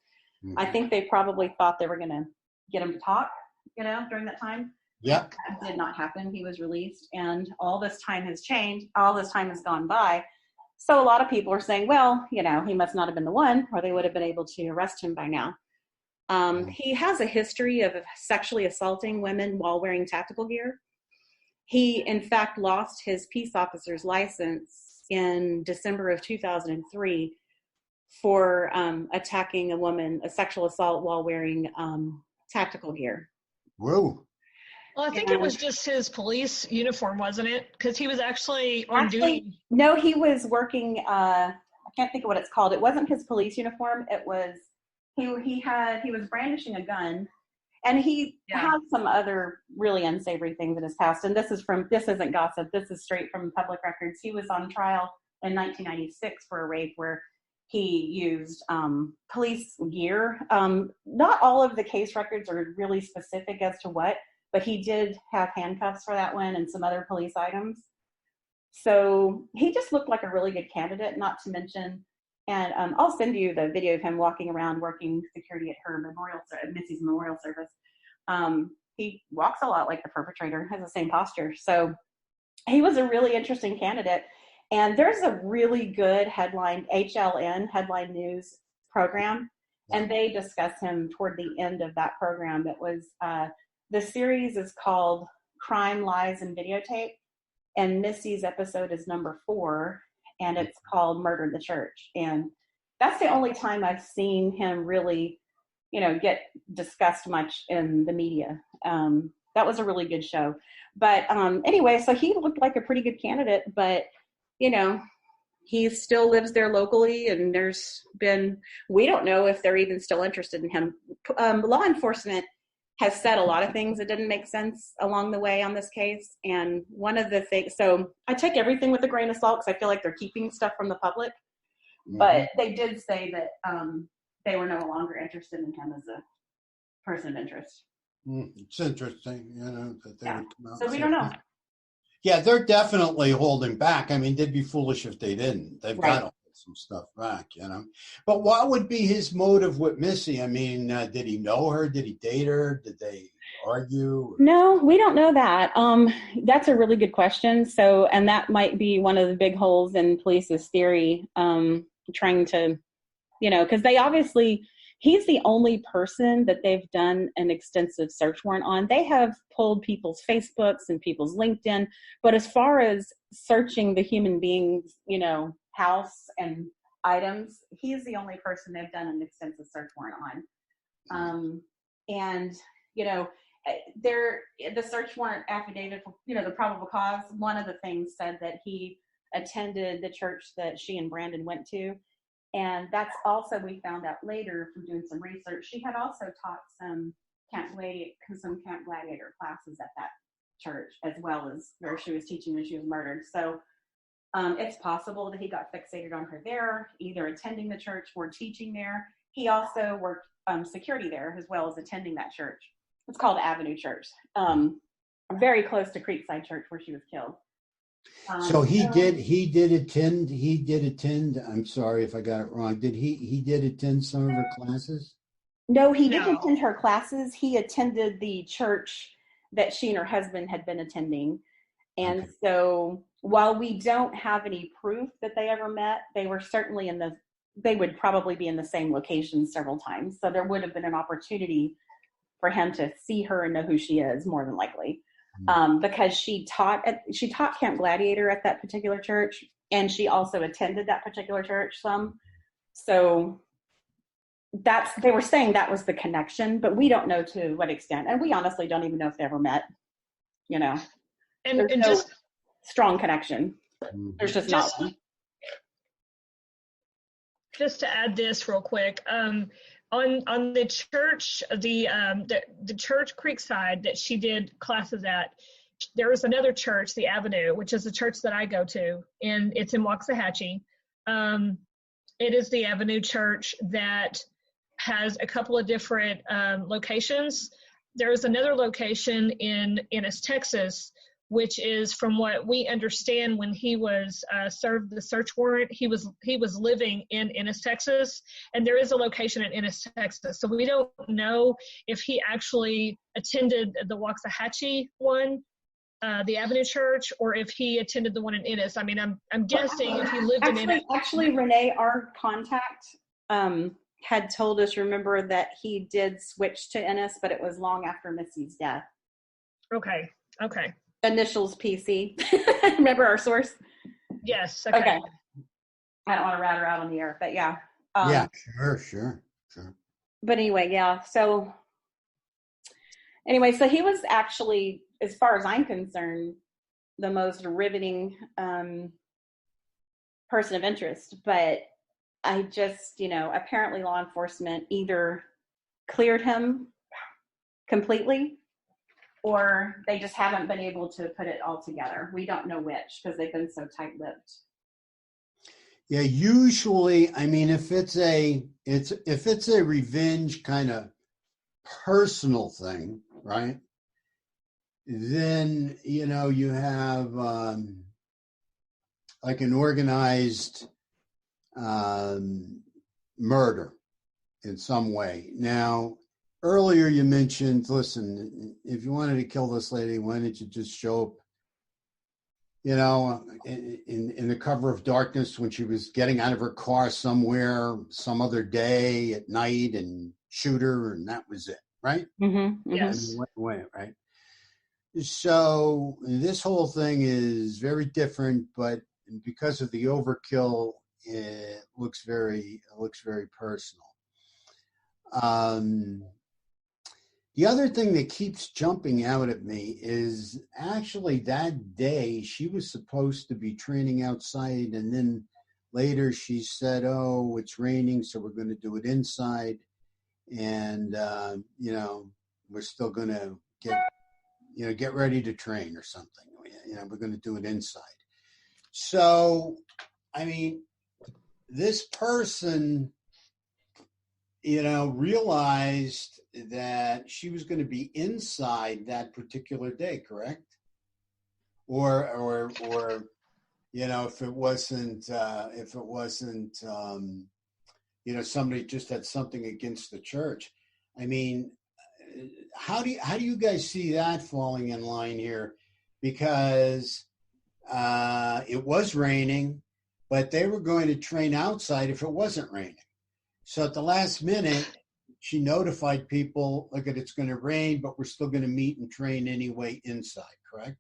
I think they probably thought they were going to get him to talk, during that time. Yeah. That did not happen. He was released, and all this time has changed. All this time has gone by. So a lot of people are saying, well, he must not have been the one, or they would have been able to arrest him by now. He has a history of sexually assaulting women while wearing tactical gear. He, in fact, lost his peace officer's license in December of 2003 for attacking a woman, a sexual assault while wearing tactical gear. Whoa. Well, I think it was just his police uniform, wasn't it? Because he was actually on duty. No, he was working, I can't think of what it's called. It wasn't his police uniform. It was He was brandishing a gun, and he had some other really unsavory things in his past. And this isn't gossip. This is straight from public records. He was on trial in 1996 for a rape where he used police gear. Not all of the case records are really specific as to what, but he did have handcuffs for that one and some other police items. So he just looked like a really good candidate, not to mention, and I'll send you the video of him walking around working security at her Missy's memorial service. He walks a lot like the perpetrator, has the same posture. So he was a really interesting candidate. And there's a really good HLN, Headline News program, and they discuss him toward the end of that program. That was, the series is called Crime, Lies, and Videotape, and Missy's episode is number 4, and it's called Murder in the Church. And that's the only time I've seen him really, get discussed much in the media. That was a really good show. But anyway, so he looked like a pretty good candidate, but he still lives there locally, and we don't know if they're even still interested in him. Law enforcement has said a lot of things that didn't make sense along the way on this case. And one of the things, so I take everything with a grain of salt because I feel like they're keeping stuff from the public, but they did say that they were no longer interested in him as a person of interest. It's interesting, that they would come out. So we don't know. Yeah, they're definitely holding back. I mean, they'd be foolish if they didn't. They've got to hold some stuff back, But what would be his motive with Missy? I mean, did he know her? Did he date her? Did they argue? No, we don't know that. That's a really good question. So, and that might be one of the big holes in police's theory, trying to, because they obviously, he's the only person that they've done an extensive search warrant on. They have pulled people's Facebooks and people's LinkedIn, but as far as searching the human being's, house and items, he's the only person they've done an extensive search warrant on. And, the search warrant affidavit for, the probable cause, one of the things said that he attended the church that she and Brandon went to. And that's also, we found out later from doing some research, she had also taught some Camp Gladiator classes at that church, as well as where she was teaching when she was murdered. So it's possible that he got fixated on her there, either attending the church or teaching there. He also worked security there as well as attending that church. It's called Avenue Church, very close to Creekside Church where she was killed. So he did attend. I'm sorry if I got it wrong. He did attend some of her classes? No, he didn't attend her classes. He attended the church that she and her husband had been attending. And so while we don't have any proof that they ever met, they were certainly they would probably be in the same location several times. So there would have been an opportunity for him to see her and know who she is, more than likely. Because she taught Camp Gladiator at that particular church, and she also attended that particular church some. So they were saying that was the connection, but we don't know to what extent, and we honestly don't even know if they ever met. And no just strong connection. There's just not one. Just to add this real quick, on the church, the church Creekside that she did classes at, there is another church, the Avenue, which is the church that I go to, and it's in Waxahachie. It is the Avenue Church that has a couple of different locations. There is another location in Ennis, Texas, which is, from what we understand, when he was served the search warrant, he was living in Ennis, Texas, and there is a location in Ennis, Texas. So we don't know if he actually attended the Waxahachie one, the Avenue Church, or if he attended the one in Ennis. I mean, I'm guessing if he lived in Ennis. Actually, Renee, our contact, had told us, remember, that he did switch to Ennis, but it was long after Missy's death. Okay. Initials PC. Remember our source? Yes. Okay. I don't want to rat her out on the air, but yeah. Yeah, sure. But anyway, yeah. So he was actually, as far as I'm concerned, the most riveting person of interest. But I just, apparently law enforcement either cleared him completely or they just haven't been able to put it all together. We don't know which because they've been so tight-lipped. Yeah, usually, I mean, if it's a revenge kind of personal thing, right? Then, you have like an organized murder in some way. Now, earlier you mentioned, listen, if you wanted to kill this lady, why didn't you just show up, in the cover of darkness when she was getting out of her car somewhere some other day at night and shoot her, and that was it, right? Mm-hmm. Yes. And went away, right? So this whole thing is very different, but because of the overkill, it looks very personal. The other thing that keeps jumping out at me is actually that day she was supposed to be training outside, and then later she said, "Oh, it's raining, so we're going to do it inside," and we're still going to get ready to train or something. We're going to do it inside. So, I mean, this person, realized that she was going to be inside that particular day, correct? Or if it wasn't, somebody just had something against the church. I mean, how do you guys see that falling in line here? Because it was raining, but they were going to train outside if it wasn't raining. So at the last minute, she notified people, look, it's going to rain, but we're still going to meet and train anyway inside, correct?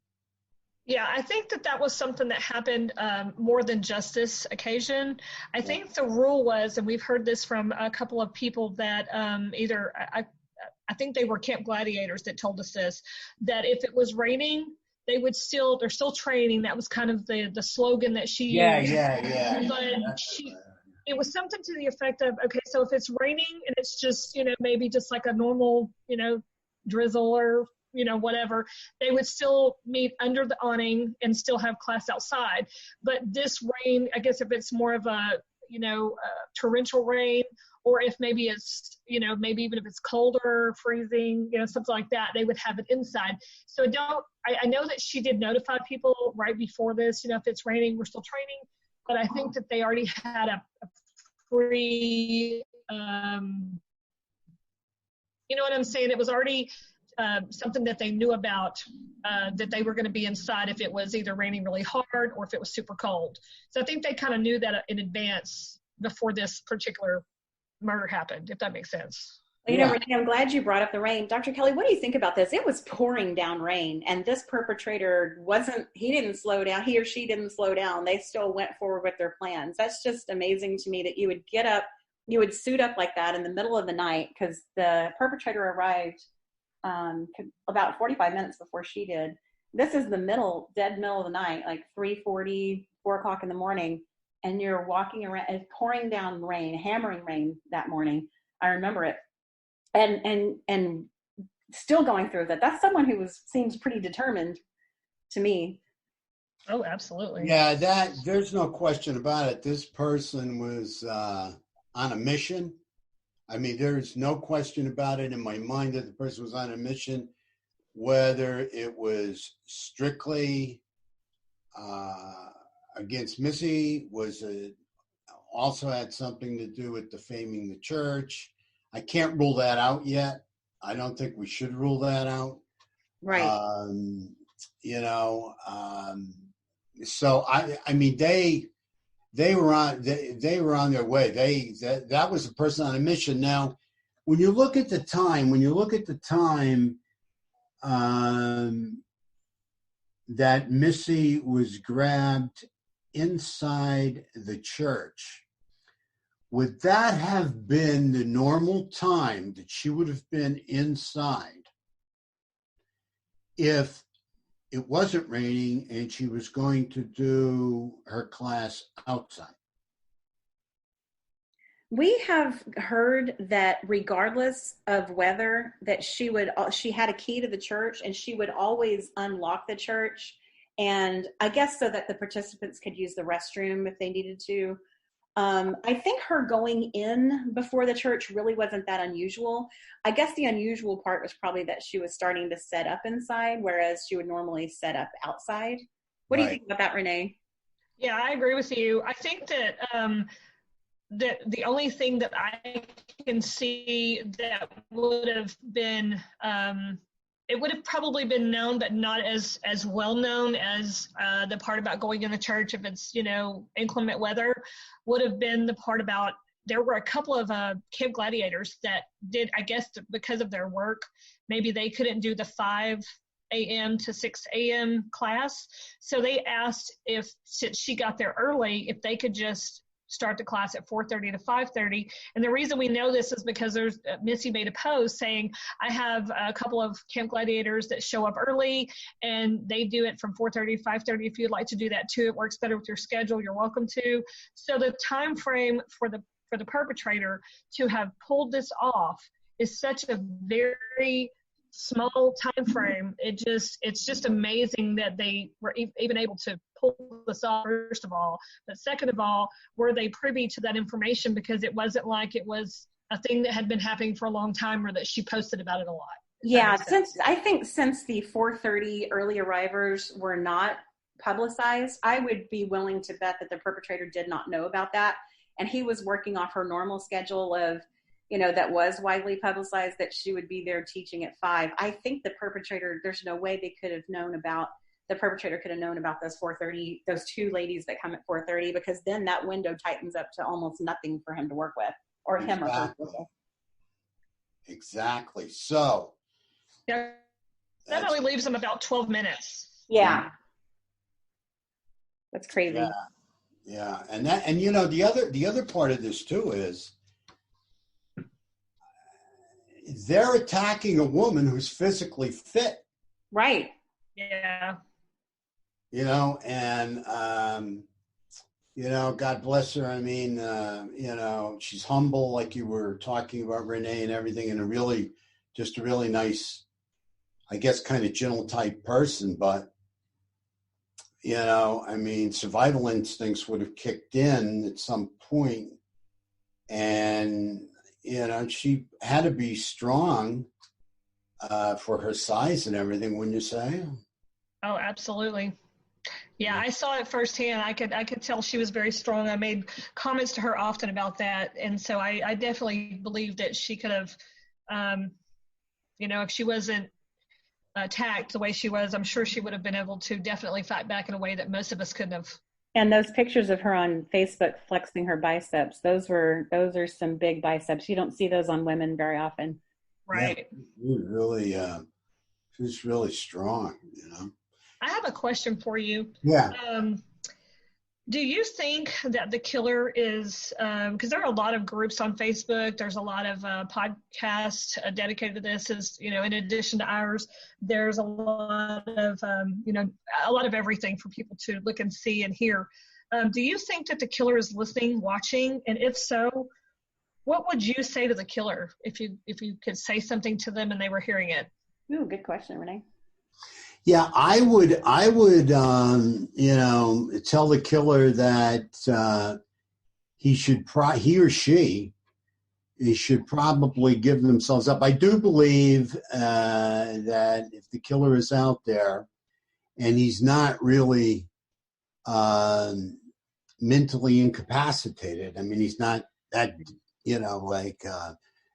Yeah, I think that was something that happened more than just this occasion. I think the rule was, and we've heard this from a couple of people that I think they were Camp Gladiators that told us this, that if it was raining, they're still training. That was kind of the slogan that she used. Yeah. But it was something to the effect of, okay, so if it's raining and it's just, maybe just like a normal, drizzle or, whatever, they would still meet under the awning and still have class outside. But this rain, I guess if it's more of a, torrential rain, or if maybe it's, maybe even if it's colder, freezing, something like that, they would have it inside. So I know that she did notify people right before this, if it's raining, we're still training. But I think that they already had a pre, you know what I'm saying? It was already something that they knew about, that they were going to be inside if it was either raining really hard or if it was super cold. So I think they kind of knew that in advance before this particular murder happened, if that makes sense. Renee, I'm glad you brought up the rain. Dr. Kelly, what do you think about this? It was pouring down rain, and this perpetrator he didn't slow down. He or she didn't slow down. They still went forward with their plans. That's just amazing to me that you would get up, you would suit up like that in the middle of the night, because the perpetrator arrived about 45 minutes before she did. This is the dead middle of the night, like 3:40, 4 o'clock in the morning, and you're walking around, it's pouring down rain, hammering rain that morning. I remember it. And still going through that. That's someone who seems pretty determined to me. Oh, absolutely. Yeah, there's no question about it. This person was on a mission. I mean, there's no question about it in my mind that the person was on a mission, whether it was strictly against Missy, also had something to do with defaming the church. I can't rule that out yet. I don't think we should rule that out. Right. So I mean, they were on their way. That was a person on a mission. Now, when you look at the time, that Missy was grabbed inside the church, would that have been the normal time that she would have been inside if it wasn't raining and she was going to do her class outside? We have heard that regardless of whether that she had a key to the church and she would always unlock the church. And I guess so that the participants could use the restroom if they needed to. I think her going in before the church really wasn't that unusual. I guess the unusual part was probably that she was starting to set up inside, whereas she would normally set up outside. What do you think about that, Renee? Yeah, I agree with you. I think that that the only thing that I can see that would have been it would have probably been known, but not as well known as the part about going in the church if it's, inclement weather, would have been the part about there were a couple of Camp Gladiators that did, I guess, because of their work, maybe they couldn't do the 5 a.m. to 6 a.m. class. So they asked since she got there early, if they could just start the class at 4:30 to 5:30. And the reason we know this is because there's Missy made a post saying, I have a couple of Camp Gladiators that show up early and they do it from 4:30 to 5:30. If you'd like to do that too, it works better with your schedule, you're welcome to. So the time frame for the perpetrator to have pulled this off is such a very small time frame. It's just amazing that they were even able to pull this off, first of all. But second of all, were they privy to that information? Because it wasn't like it was a thing that had been happening for a long time or that she posted about it a lot. Yeah, since the 4:30 early arrivers were not publicized, I would be willing to bet that the perpetrator did not know about that. And he was working off her normal schedule of, that was widely publicized, that she would be there teaching at 5. I think the perpetrator, there's no way the perpetrator could have known about those 4:30, those 2 ladies that come at 4:30, because then that window tightens up to almost nothing for him to work with, or him or her. Exactly. So that only leaves them about 12 minutes. Yeah. That's crazy. Yeah. And the other part of this too is they're attacking a woman who's physically fit. Right. Yeah. And, God bless her. I mean, she's humble, like you were talking about, Renee, and everything, and a really nice, I guess, kind of gentle type person. But, survival instincts would have kicked in at some point, and, she had to be strong for her size and everything, wouldn't you say? Oh, absolutely. Yeah, I saw it firsthand. I could tell she was very strong. I made comments to her often about that. And so I definitely believe that she could have, if she wasn't attacked the way she was, I'm sure she would have been able to definitely fight back in a way that most of us couldn't have. And those pictures of her on Facebook flexing her biceps, those are some big biceps. You don't see those on women very often. Right. Yeah, she's really strong, I have a question for you. Yeah. Do you think that the killer is, because there are a lot of groups on Facebook, there's a lot of podcasts dedicated to this, in addition to ours, there's a lot of, a lot of everything for people to look and see and hear. Do you think that the killer is listening, watching? And if so, what would you say to the killer if you could say something to them and they were hearing it? Ooh, good question, Renee. Yeah, I would, tell the killer that he or she should probably give themselves up. I do believe that if the killer is out there and he's not really mentally incapacitated, I mean, he's not that,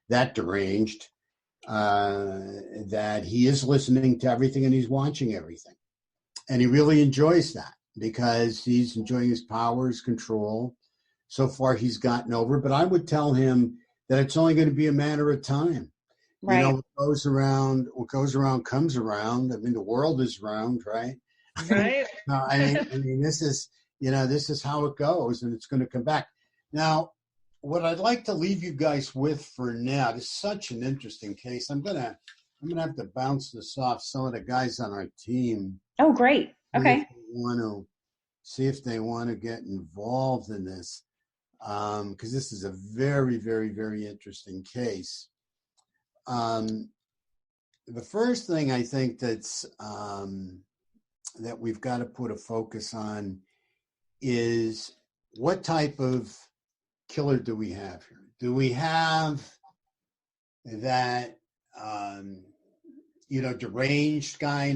that deranged, that he is listening to everything and he's watching everything. And he really enjoys that because he's enjoying his power, his control. So far he's gotten over, but I would tell him that it's only going to be a matter of time. Right. What goes around comes around. I mean, the world is round, right? Right. I mean, this is how it goes, and it's going to come back. Now, what I'd like to leave you guys with for now, this is such an interesting case. I'm gonna have to bounce this off some of the guys on our team. Oh, great. Okay. See if they want to get involved in this. because this is a very, very, very interesting case. The first thing I think that's that we've got to put a focus on is what type of killer do we have here? Do we have that, deranged guy,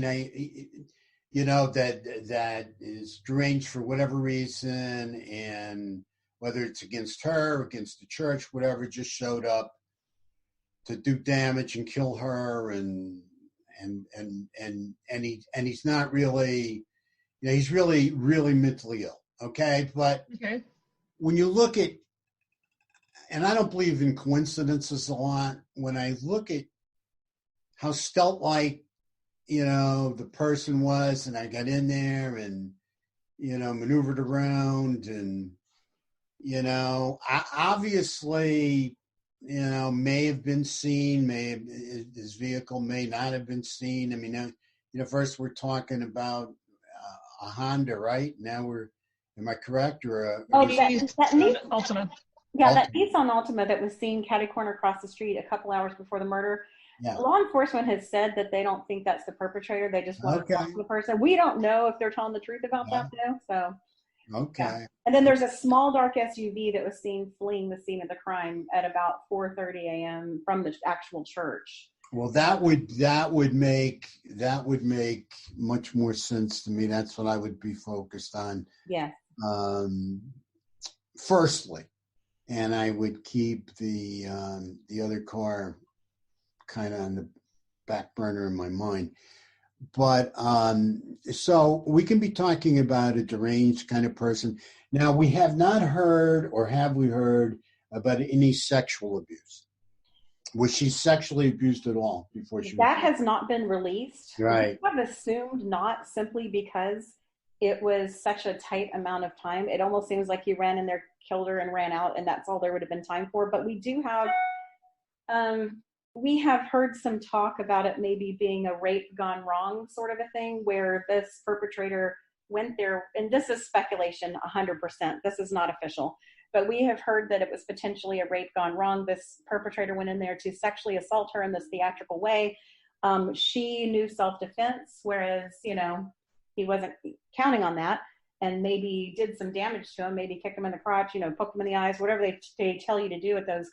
that is deranged for whatever reason, and whether it's against her, against the church, whatever, just showed up to do damage and kill her, and he's not really, he's really, really mentally ill. Okay. But when you look at, and I don't believe in coincidences a lot, when I look at how stealth-like, the person was, and I got in there and, maneuvered around, and, obviously, may have been seen, his vehicle may not have been seen. I mean, first we're talking about a Honda, right? Now am I correct? Or that Altima. Yeah, that Nissan Altima that was seen catty corner across the street a couple hours before the murder. Yeah. Law enforcement has said that they don't think that's the perpetrator. They just want to talk to the person. We don't know if they're telling the truth about that, though. So. Okay. Yeah. And then there's a small dark SUV that was seen fleeing the scene of the crime at about 4:30 a.m. from the actual church. Well, that would make much more sense to me. That's what I would be focused on. Yeah. Firstly, and I would keep the other car kind of on the back burner in my mind. But so we can be talking about a deranged kind of person. Now, we have not heard, or have we heard, about any sexual abuse? Was she sexually abused at all before she? That has not been released. Right. We have assumed not, simply because it was such a tight amount of time. It almost seems like he ran in there, killed her, and ran out, and that's all there would have been time for. But we do have. We have heard some talk about it maybe being a rape gone wrong sort of a thing, where this perpetrator went there, and this is speculation 100%. This is not official, but we have heard that it was potentially a rape gone wrong. This perpetrator went in there to sexually assault her in this theatrical way. She knew self-defense, whereas, he wasn't counting on that, and maybe did some damage to him, maybe kicked him in the crotch, poke him in the eyes, whatever they tell you to do at those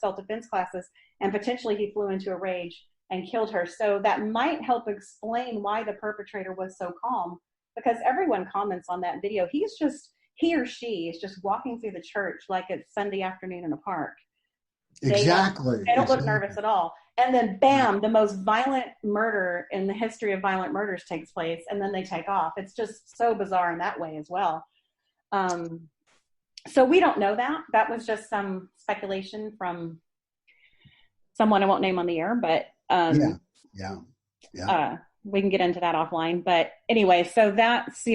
self-defense classes. And potentially he flew into a rage and killed her. So that might help explain why the perpetrator was so calm, because everyone comments on that video. He or she is just walking through the church like it's Sunday afternoon in a park. Exactly. They don't look nervous at all. And then bam, the most violent murder in the history of violent murders takes place, and then they take off. It's just so bizarre in that way as well. So we don't know that. That was just some speculation from someone I won't name on the air, but we can get into that offline. But anyway, so that's,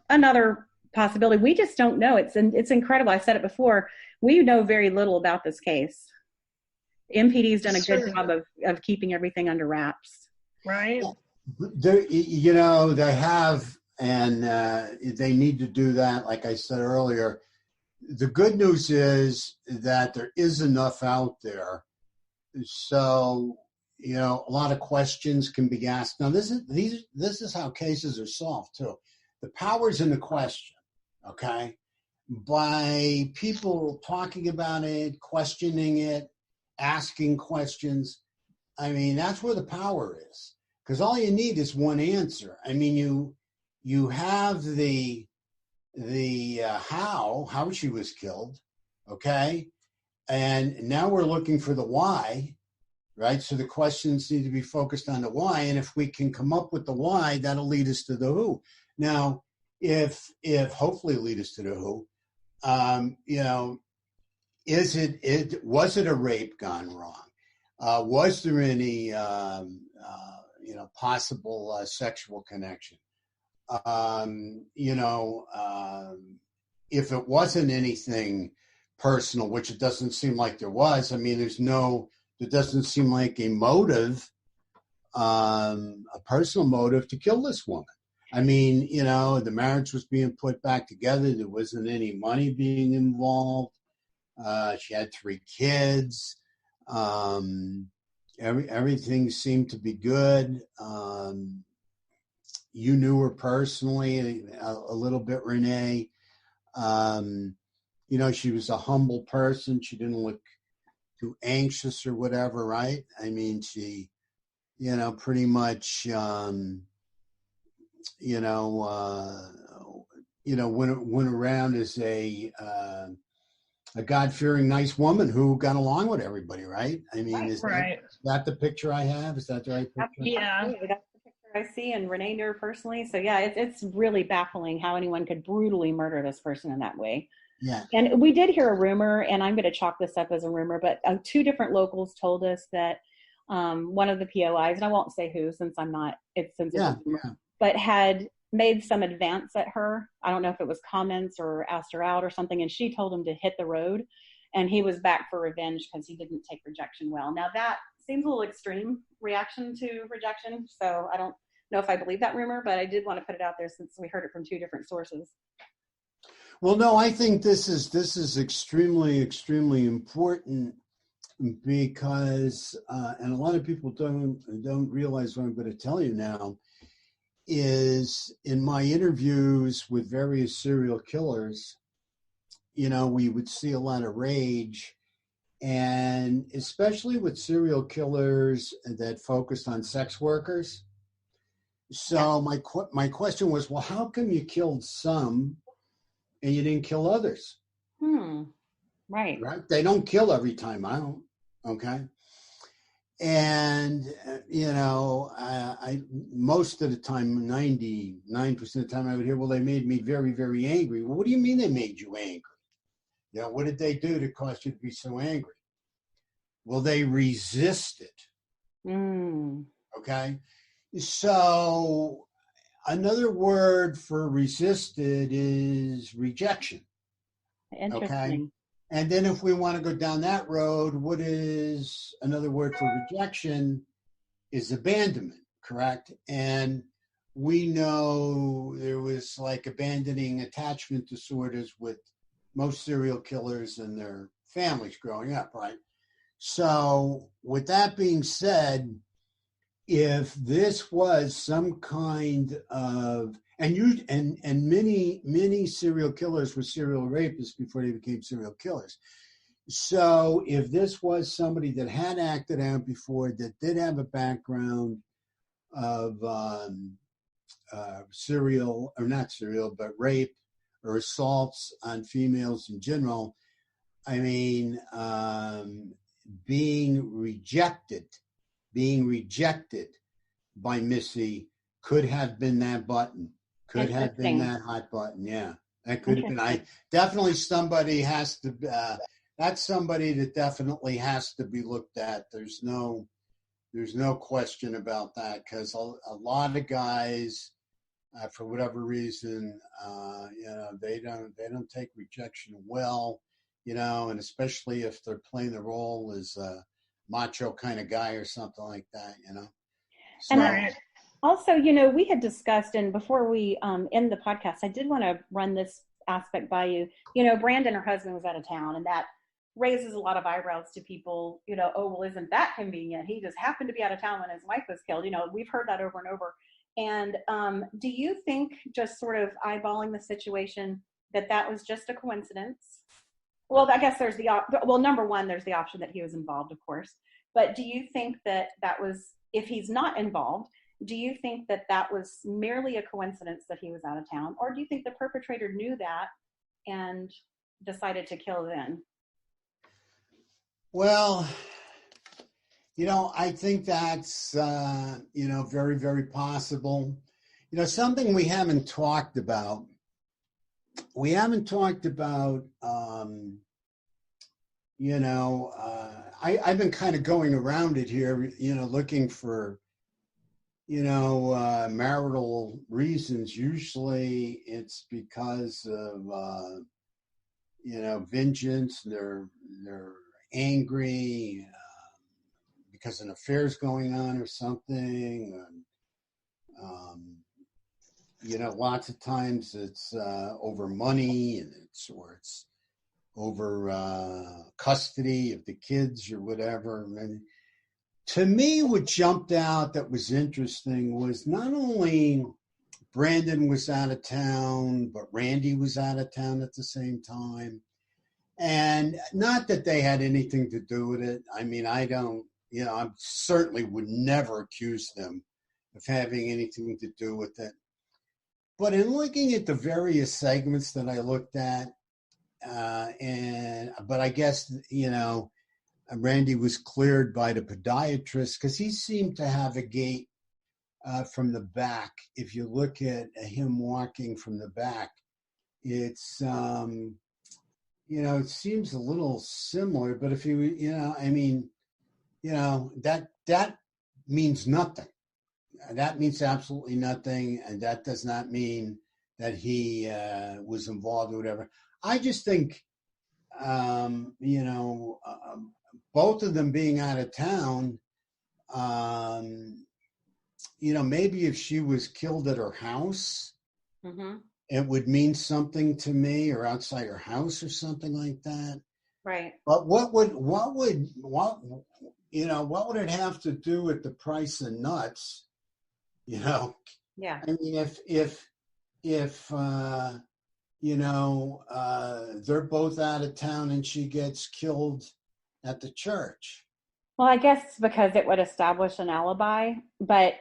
another possibility. We just don't know. It's incredible. I said it before. We know very little about this case. MPD's done a good job of keeping everything under wraps. Right. They have, and they need to do that. Like I said earlier, the good news is that there is enough out there. So, a lot of questions can be asked. Now, this is how cases are solved too. The power's in the question, okay? By people talking about it, questioning it, asking questions. I mean, that's where the power is, because all you need is one answer. I mean, you have the how she was killed, okay? And now we're looking for the why, right? So the questions need to be focused on the why. And if we can come up with the why, that'll lead us to the who. Now, if hopefully lead us to the who, was it a rape gone wrong? Was there any, possible sexual connection? If it wasn't anything personal, which it doesn't seem like there was. I mean, there doesn't seem like a motive, a personal motive to kill this woman. I mean, you know, the marriage was being put back together. There wasn't any money being involved. She had 3 kids. Everything seemed to be good. You knew her personally a little bit, Renee. You know, she was a humble person. She didn't look too anxious or whatever, right? I mean, she, you know, pretty much, went around as a God-fearing, nice woman who got along with everybody, right? I mean, is that the picture I have? Is that the right picture? Yeah. Absolutely. That's the picture I see, and Renee knew her personally. So yeah, it's really baffling how anyone could brutally murder this person in that way. Yeah. And we did hear a rumor, and I'm going to chalk this up as a rumor, but 2 different locals told us that one of the POIs, and I won't say who since it's a rumor, but had made some advance at her. I don't know if it was comments or asked her out or something, and she told him to hit the road, and he was back for revenge because he didn't take rejection well. Now that seems a little extreme reaction to rejection, so I don't know if I believe that rumor, but I did want to put it out there since we heard it from 2 different sources. Well, no, I think this is extremely, extremely important because, and a lot of people don't realize what I'm going to tell you now, is in my interviews with various serial killers, you know, we would see a lot of rage, and especially with serial killers that focused on sex workers. So my question was, well, how come you killed some and you didn't kill others? Right. They don't kill every time out. Okay. And, you know, I most of the time, 99% of the time I would hear, well, they made me very, very angry. Well, what do you mean they made you angry? You know, what did they do to cause you to be so angry? Well, they resisted. Okay. So another word for resisted is rejection. Interesting. Okay. And then if we want to go down that road, what is another word for rejection is abandonment, correct? And we know there was like abandoning attachment disorders with most serial killers and their families growing up, right? So with that being said, if this was some kind of, and many serial killers were serial rapists before they became serial killers. So if this was somebody that had acted out before, that did have a background of rape or assaults on females in general, I mean, being rejected by Missy could have been that button, could have been that hot button. Yeah, that could have been. Definitely somebody has to, that's somebody that definitely has to be looked at. There's no question about that, because a lot of guys, for whatever reason, you know, they don't take rejection well, you know, and especially if they're playing the role as a macho kind of guy or something like that, you know. So, and also, you know, we had discussed, and before we end the podcast, I did want to run this aspect by you. You know, Brandon, her husband, was out of town, and that raises a lot of eyebrows to people. You know, oh, well, isn't that convenient? He just happened to be out of town when his wife was killed. You know, we've heard that over and over. And do you think, just sort of eyeballing the situation, that was just a coincidence? Well, I guess there's number one, there's the option that he was involved, of course. But do you think that was, if he's not involved, do you think that was merely a coincidence that he was out of town? Or do you think the perpetrator knew that and decided to kill then? Well, you know, I think that's, you know, very, very possible. You know, something we haven't talked about. You know, I've been kind of going around it here, you know, looking for, you know, marital reasons. Usually it's because of, you know, vengeance. They're angry because an affair's going on or something. lots of times it's over money, and it's over custody of the kids or whatever. And to me, what jumped out that was interesting was not only Brandon was out of town, but Randy was out of town at the same time. And not that they had anything to do with it. I mean, I certainly would never accuse them of having anything to do with it. But in looking at the various segments that I looked at, but I guess, Randy was cleared by the podiatrist because he seemed to have a gait from the back. If you look at him walking from the back, it's, it seems a little similar, but if that means nothing. That means absolutely nothing, and that does not mean that he was involved or whatever. I just think, both of them being out of town, maybe if she was killed at her house, mm-hmm. it would mean something to me, or outside her house or something like that. Right. But what would it have to do with the price of nuts? Yeah. I mean, if they're both out of town and she gets killed at the church. Well, I guess because it would establish an alibi. But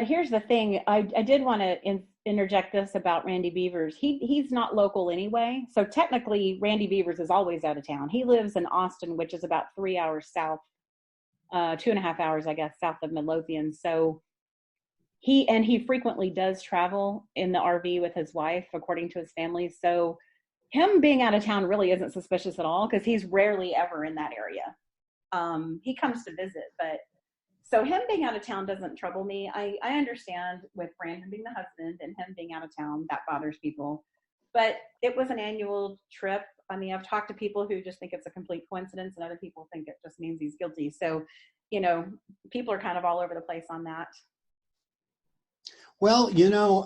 here's the thing. I did want to interject this about Randy Bevers. He's not local anyway. So technically, Randy Bevers is always out of town. He lives in Austin, which is about 3 hours south, 2.5 hours, I guess, south of Midlothian. So he frequently does travel in the RV with his wife, according to his family. So him being out of town really isn't suspicious at all because he's rarely ever in that area. He comes to visit, but so him being out of town doesn't trouble me. I understand with Brandon being the husband and him being out of town, that bothers people. But it was an annual trip. I mean, I've talked to people who just think it's a complete coincidence, and other people think it just means he's guilty. So, people are kind of all over the place on that. Well,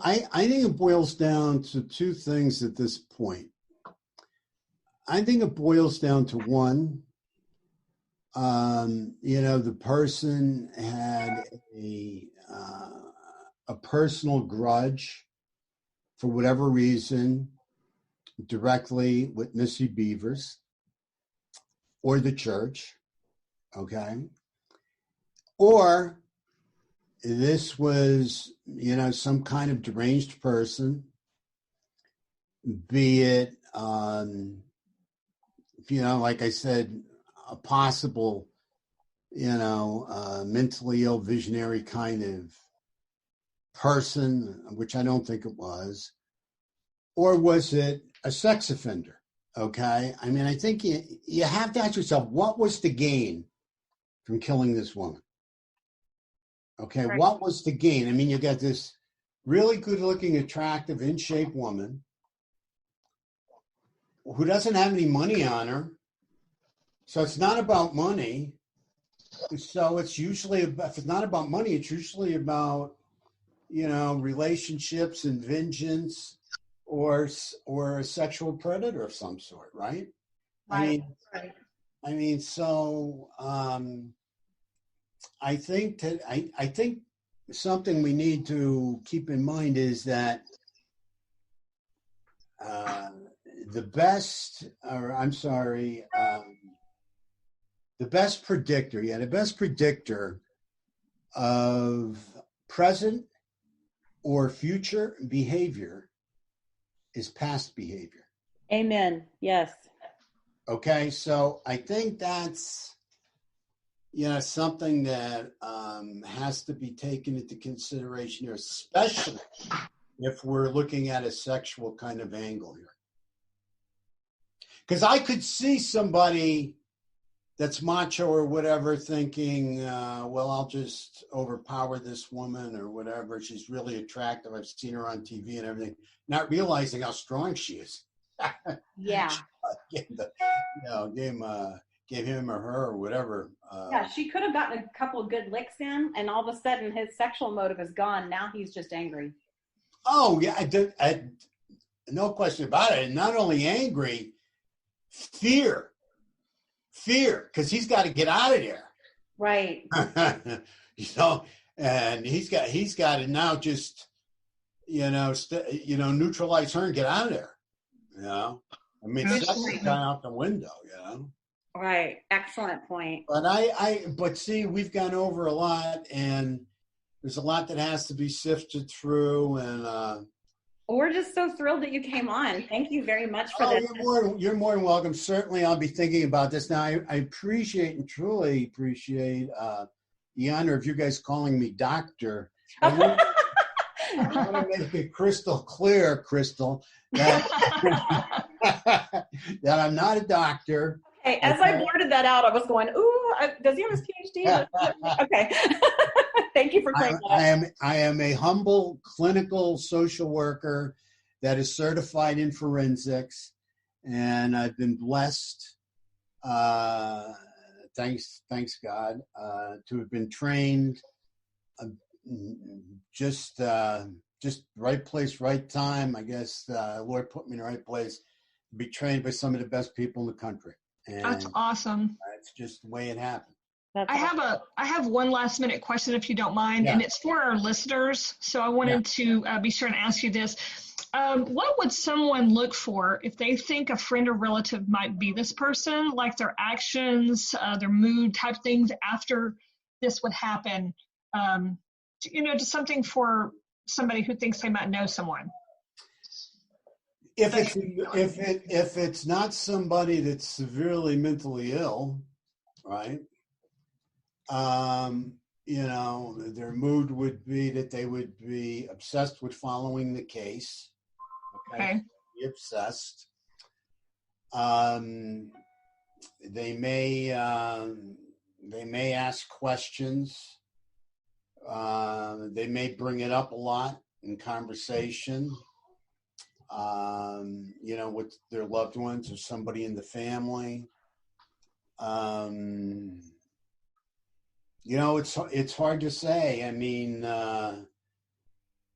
I think it boils down to two things at this point. I think it boils down to one, the person had a personal grudge for whatever reason directly with Missy Bevers or the church, okay? Or this was, some kind of deranged person, be it, like I said, a possible, mentally ill, visionary kind of person, which I don't think it was, or was it a sex offender? Okay. I mean, I think you have to ask yourself, what was the gain from killing this woman? Okay. Right. What was the gain? I mean, you got this really good looking, attractive, in shape woman who doesn't have any money on her. So it's not about money. So it's usually, if it's not about money, it's usually about, relationships and vengeance or a sexual predator of some sort, right? Right. So I think something we need to keep in mind is that the best predictor of present or future behavior is past behavior. Amen. Yes. Okay, so I think that's, something that has to be taken into consideration here, especially if we're looking at a sexual kind of angle here. Because I could see somebody that's macho or whatever thinking, well, I'll just overpower this woman or whatever. She's really attractive. I've seen her on TV and everything, not realizing how strong she is. Yeah. Gave him or her or whatever. Yeah, she could have gotten a couple of good licks in, and all of a sudden his sexual motive is gone. Now he's just angry. Oh, yeah, no question about it. And not only angry, fear, because he's got to get out of there. Right. And he's got to now just, neutralize her and get out of there. I mean, sex has gone out the window, Right. Excellent point. But see, we've gone over a lot, and there's a lot that has to be sifted through, and we're just so thrilled that you came on. Thank you very much for this. You're more than welcome. Certainly, I'll be thinking about this. Now, I appreciate and truly appreciate the honor of you guys calling me doctor. I want to make it crystal clear, Crystal, that, that I'm not a doctor. Okay, as I blurted that out, I was going, ooh, does he have his PhD? Okay. Thank you for clearing that up. I am a humble clinical social worker that is certified in forensics, and I've been blessed, thanks God, to have been trained just right place, right time. I guess Lord put me in the right place to be trained by some of the best people in the country. And that's awesome. That's just the way it happened. I have one last minute question, if you don't mind, and it's for our listeners. So I wanted to be sure and ask you this. What would someone look for if they think a friend or relative might be this person, like their actions, their mood type things after this would happen? Just something for somebody who thinks they might know someone. If it's not somebody that's severely mentally ill, right? Their mood would be that they would be obsessed with following the case. Okay. Be obsessed. They may ask questions. They may bring it up a lot in conversation. With their loved ones or somebody in the family. It's hard to say. I mean,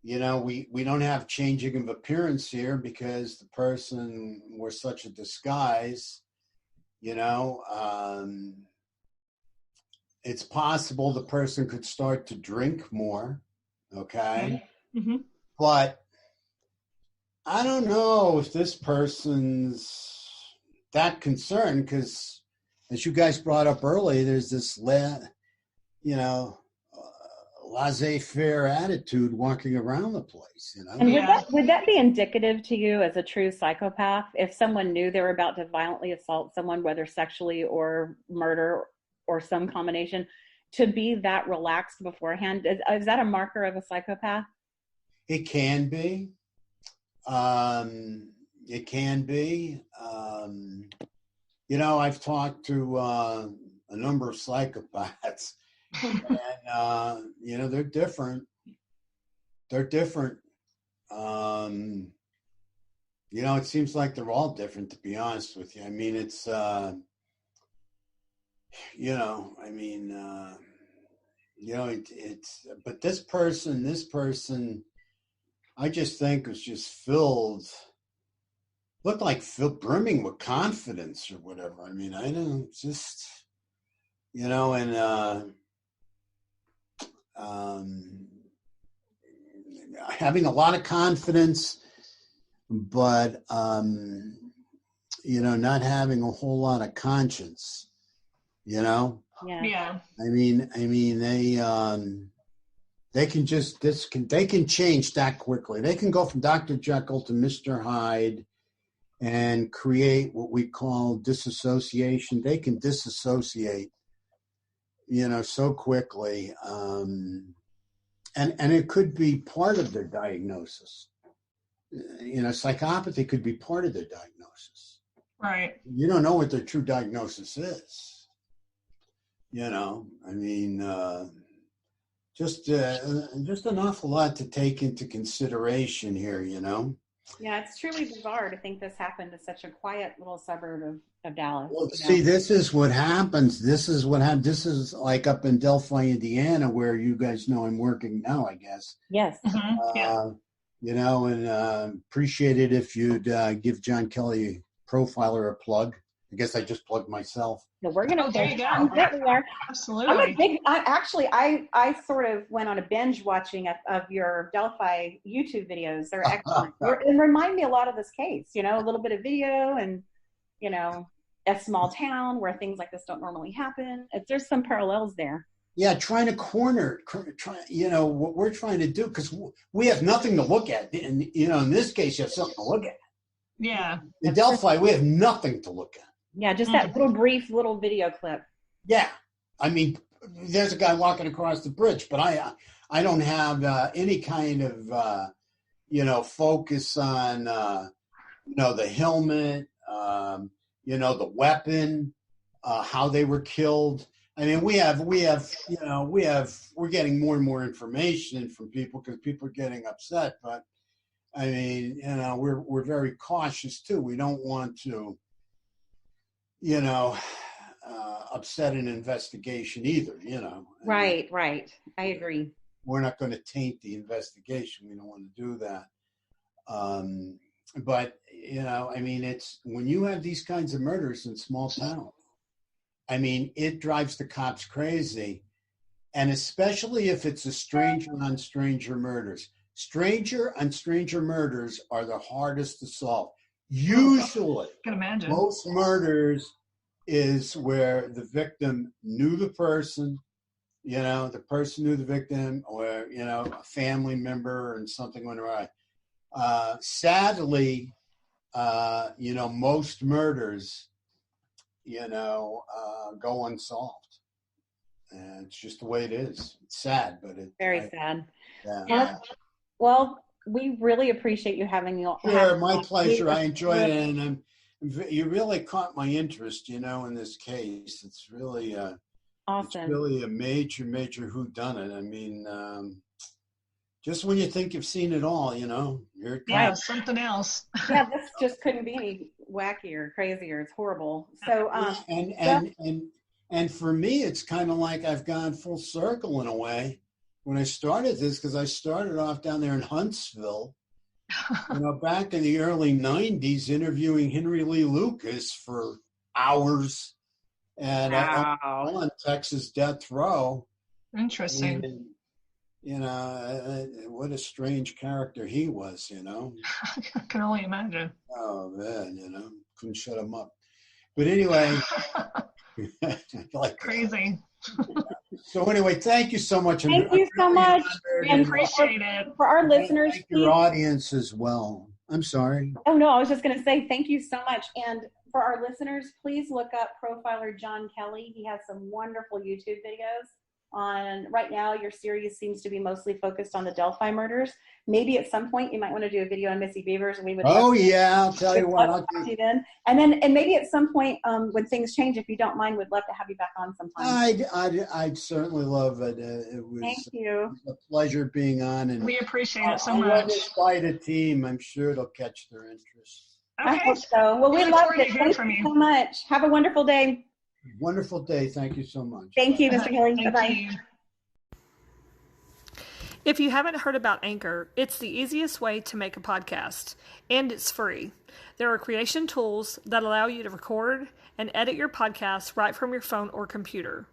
we don't have changing of appearance here because the person wore such a disguise. It's possible the person could start to drink more. Okay. Mm-hmm. But I don't know if this person's that concerned because, as you guys brought up early, there's this laissez-faire attitude walking around the place. And would that be indicative to you as a true psychopath if someone knew they were about to violently assault someone, whether sexually or murder or some combination, to be that relaxed beforehand? Is that a marker of a psychopath? It can be. It can be. I've talked to a number of psychopaths, and they're different. They're different. It seems like they're all different, to be honest with you. I mean, it's but this person, I just think was just looked like brimming with confidence or whatever. I mean, I don't just, having a lot of confidence, but, not having a whole lot of conscience, Yeah. I mean, they can change that quickly. They can go from Dr. Jekyll to Mr. Hyde and create what we call disassociation. They can disassociate, so quickly. And it could be part of their diagnosis. Psychopathy could be part of their diagnosis. Right. You don't know what their true diagnosis is. Just an awful lot to take into consideration here, Yeah, it's truly bizarre to think this happened to such a quiet little suburb of Dallas. Well, see, this is what happens. This is like up in Delphi, Indiana, where you guys know I'm working now, I guess. Yes. Mm-hmm. and appreciate it if you'd give John Kelly Profiler a plug. I guess I just plugged myself. No, we're gonna. There you go. We are. Absolutely. I'm a big. I sort of went on a binge watching of your Delphi YouTube videos. They're excellent. And remind me a lot of this case. A little bit of video and a small town where things like this don't normally happen. There's some parallels there. Yeah, trying to corner, what we're trying to do, because we have nothing to look at. And, in this case, you have something to look at. Yeah. In Delphi, we have nothing to look at. Yeah, just that brief little video clip. Yeah. I mean, there's a guy walking across the bridge, but I don't have any kind of, focus on, the helmet, the weapon, how they were killed. I mean, we're getting more and more information from people because people are getting upset. But I mean, we're very cautious too. We don't want to, upset an investigation either. Right. I agree. We're not going to taint the investigation. We don't want to do that. But it's when you have these kinds of murders in small towns. I mean, it drives the cops crazy, and especially if it's a stranger on stranger murders. Stranger on stranger murders are the hardest to solve. Usually, I can imagine. Most murders is where the victim knew the person, the person knew the victim, or, a family member and something went awry. Sadly, most murders, go unsolved. And it's just the way it is. It's sad, but it's very sad. Yeah. Well, we really appreciate you having me. Sure, my pleasure. I enjoyed it, and you really caught my interest, in this case. It's really awesome. It's really a major whodunit. I mean, just when you think you've seen it all, here it comes. Something else. Yeah, this just couldn't be any wackier, crazier. It's horrible. So, and for me, it's kind of like I've gone full circle in a way. When I started this, because I started off down there in Huntsville, back in the early 90s, interviewing Henry Lee Lucas for hours and on Texas death row. Interesting. And, what a strange character he was, I can only imagine. Oh, man, couldn't shut him up. But anyway, crazy. So anyway, thank you so much. Thank you so much. And appreciate it. For our listeners, your audience as well. I'm sorry. Oh, no, I was just going to say thank you so much. And for our listeners, please look up Profiler John Kelly. He has some wonderful YouTube videos right now. Your series seems to be mostly focused on the Delphi murders. Maybe at some point you might want to do a video on Missy Bevers, and we would. Oh yeah, I'll tell you what. I'll do then. And maybe at some point when things change, if you don't mind, we'd love to have you back on sometime. I'd certainly love it. It was. Thank you. It was a pleasure being on, and we appreciate it so much. much. Despite a team, I'm sure it'll catch their interest. Okay. I hope so. Well, we love it. Thank you so much. Have a wonderful day. Wonderful day. Thank you so much. Thank you, Mr. Kelly. Bye-bye. If you haven't heard about Anchor, it's the easiest way to make a podcast, and it's free. There are creation tools that allow you to record and edit your podcast right from your phone or computer.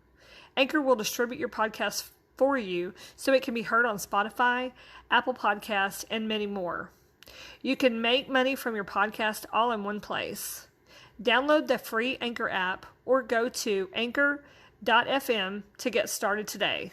Anchor will distribute your podcast for you so it can be heard on Spotify, Apple Podcasts, and many more. You can make money from your podcast all in one place. Download the free Anchor app or go to anchor.fm to get started today.